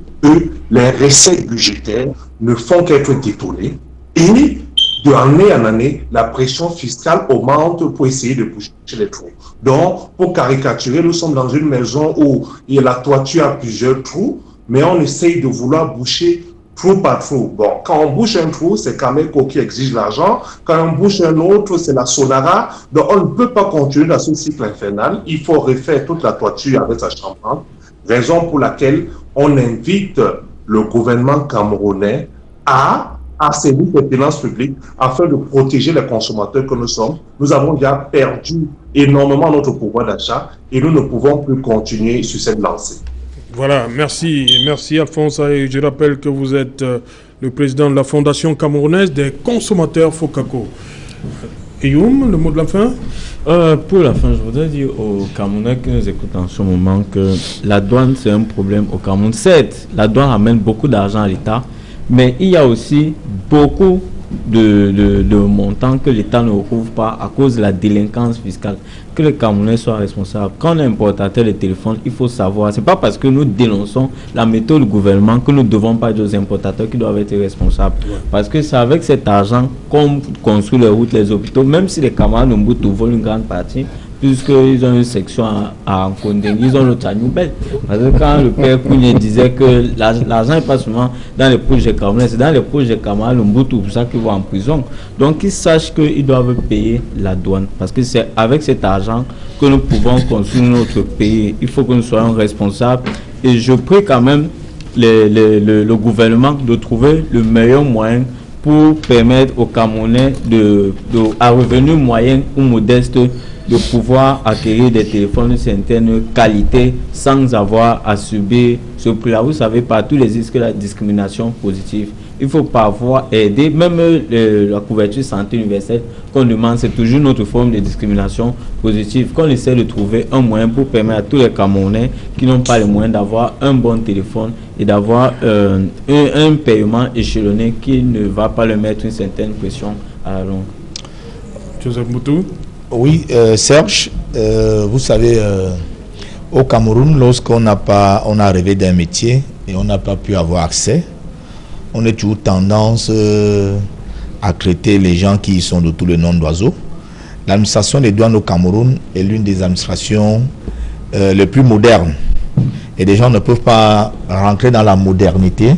les recettes budgétaires ne font qu'être détournées et d'année en année, la pression fiscale augmente pour essayer de boucher les trous. Donc, pour caricaturer, nous sommes dans une maison où il y a la toiture à plusieurs trous, mais on essaye de vouloir boucher trou par trou. Bon, quand on bouche un trou, c'est Cameco qui exige l'argent. Quand on bouche un autre, c'est la Sonara. Donc, on ne peut pas continuer dans ce cycle infernal. Il faut refaire toute la toiture avec sa charpente. Raison pour laquelle on invite le gouvernement camerounais à assainir les finances publiques afin de protéger les consommateurs que nous sommes. Nous avons déjà perdu énormément notre pouvoir d'achat et nous ne pouvons plus continuer sur cette lancée. Voilà, merci Alphonse. Et je rappelle que vous êtes le président de la Fondation camerounaise des consommateurs FOCACO. Eyoum, le mot de la fin? Pour la fin, je voudrais dire aux Camerounais qui nous écoutent en ce moment que la douane, c'est un problème au Cameroun. Certes, la douane amène beaucoup d'argent à l'État, mais il y a aussi beaucoup de montants que l'État ne recouvre pas à cause de la délinquance fiscale. Que les Camerounais soient responsables. Quand on est importateur de téléphone, il faut savoir, c'est pas parce que nous dénonçons la méthode du gouvernement que nous ne devons pas être aux importateurs qui doivent être responsables. Ouais. Parce que c'est avec cet argent qu'on construit les routes, les hôpitaux, même si les camarades de Mobutu volent une grande partie, puisqu'ils ont une section à Nkondeng, ils ont l'autre à Nouvelle. Parce que quand le père Kounié disait que l'argent n'est pas seulement dans les projets camerounais, c'est dans les projets camarades de Mobutu, pour ça qu'ils vont en prison. Donc ils sachent qu'ils doivent payer la douane, parce que c'est avec cet argent que nous pouvons construire notre pays. Il faut que nous soyons responsables. Et je prie quand même le gouvernement de trouver le meilleur moyen pour permettre aux Camerounais à revenus moyens ou modestes de pouvoir acquérir des téléphones de certaine qualité sans avoir à subir ce prix-là. Vous savez, partout il existe la discrimination positive. Il faut parfois aider, même la couverture santé universelle qu'on demande, c'est toujours notre forme de discrimination positive, qu'on essaie de trouver un moyen pour permettre à tous les Camerounais qui n'ont pas les moyens d'avoir un bon téléphone et d'avoir un paiement échelonné qui ne va pas leur mettre une certaine pression à la longue. Joseph Moutou. Oui, Serge, vous savez, au Cameroun, lorsqu'on a rêvé d'un métier et on n'a pas pu avoir accès, on est toujours tendance à traiter les gens qui sont de tous les noms d'oiseaux. L'administration des douanes au Cameroun est l'une des administrations les plus modernes. Et les gens ne peuvent pas rentrer dans la modernité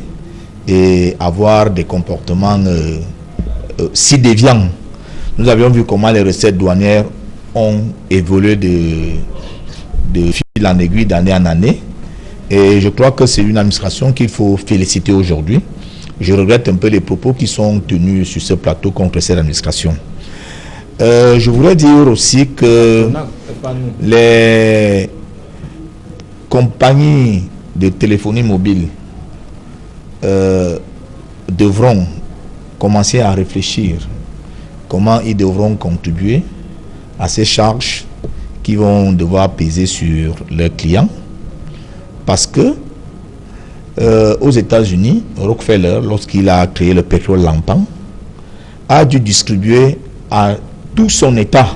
et avoir des comportements si déviants. Nous avions vu comment les recettes douanières ont évolué de fil en aiguille, d'année en année. Et je crois que c'est une administration qu'il faut féliciter aujourd'hui. Je regrette un peu les propos qui sont tenus sur ce plateau contre cette administration. Je voudrais dire aussi que les compagnies de téléphonie mobile devront commencer à réfléchir comment ils devront contribuer à ces charges qui vont devoir peser sur leurs clients. Parce que aux États-Unis, Rockefeller, lorsqu'il a créé le pétrole lampant, a dû distribuer à tout son État,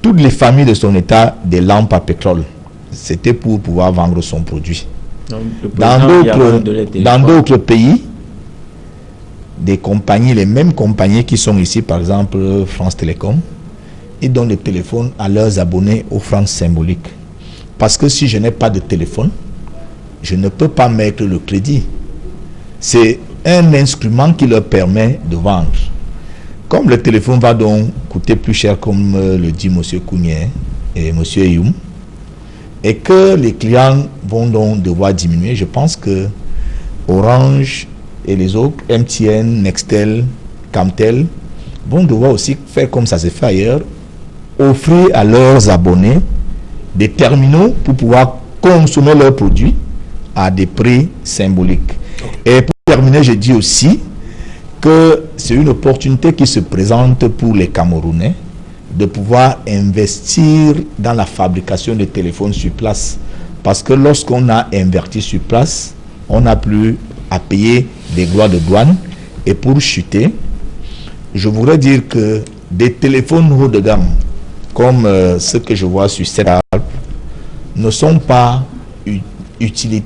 toutes les familles de son État, des lampes à pétrole. C'était pour pouvoir vendre son produit. Dans d'autres pays, des compagnies, les mêmes compagnies qui sont ici, par exemple France Télécom, ils donnent le téléphone à leurs abonnés aux francs symboliques. Parce que si je n'ai pas de téléphone, je ne peux pas mettre le crédit. C'est un instrument qui leur permet de vendre. Comme le téléphone va donc coûter plus cher, comme le dit M. Kounier et M. Eyoum, et que les clients vont donc devoir diminuer, je pense que Orange et les autres, MTN, Nextel, Camtel, vont devoir aussi faire comme ça se fait ailleurs, offrir à leurs abonnés des terminaux pour pouvoir consommer leurs produits à des prix symboliques. Et pour terminer, je dis aussi que c'est une opportunité qui se présente pour les Camerounais de pouvoir investir dans la fabrication de téléphones sur place. Parce que lorsqu'on a investi sur place, on n'a plus à payer des droits de douane. Et pour chuter, je voudrais dire que des téléphones haut de gamme, comme ceux que je vois sur cette table, ne sont pas utilisés.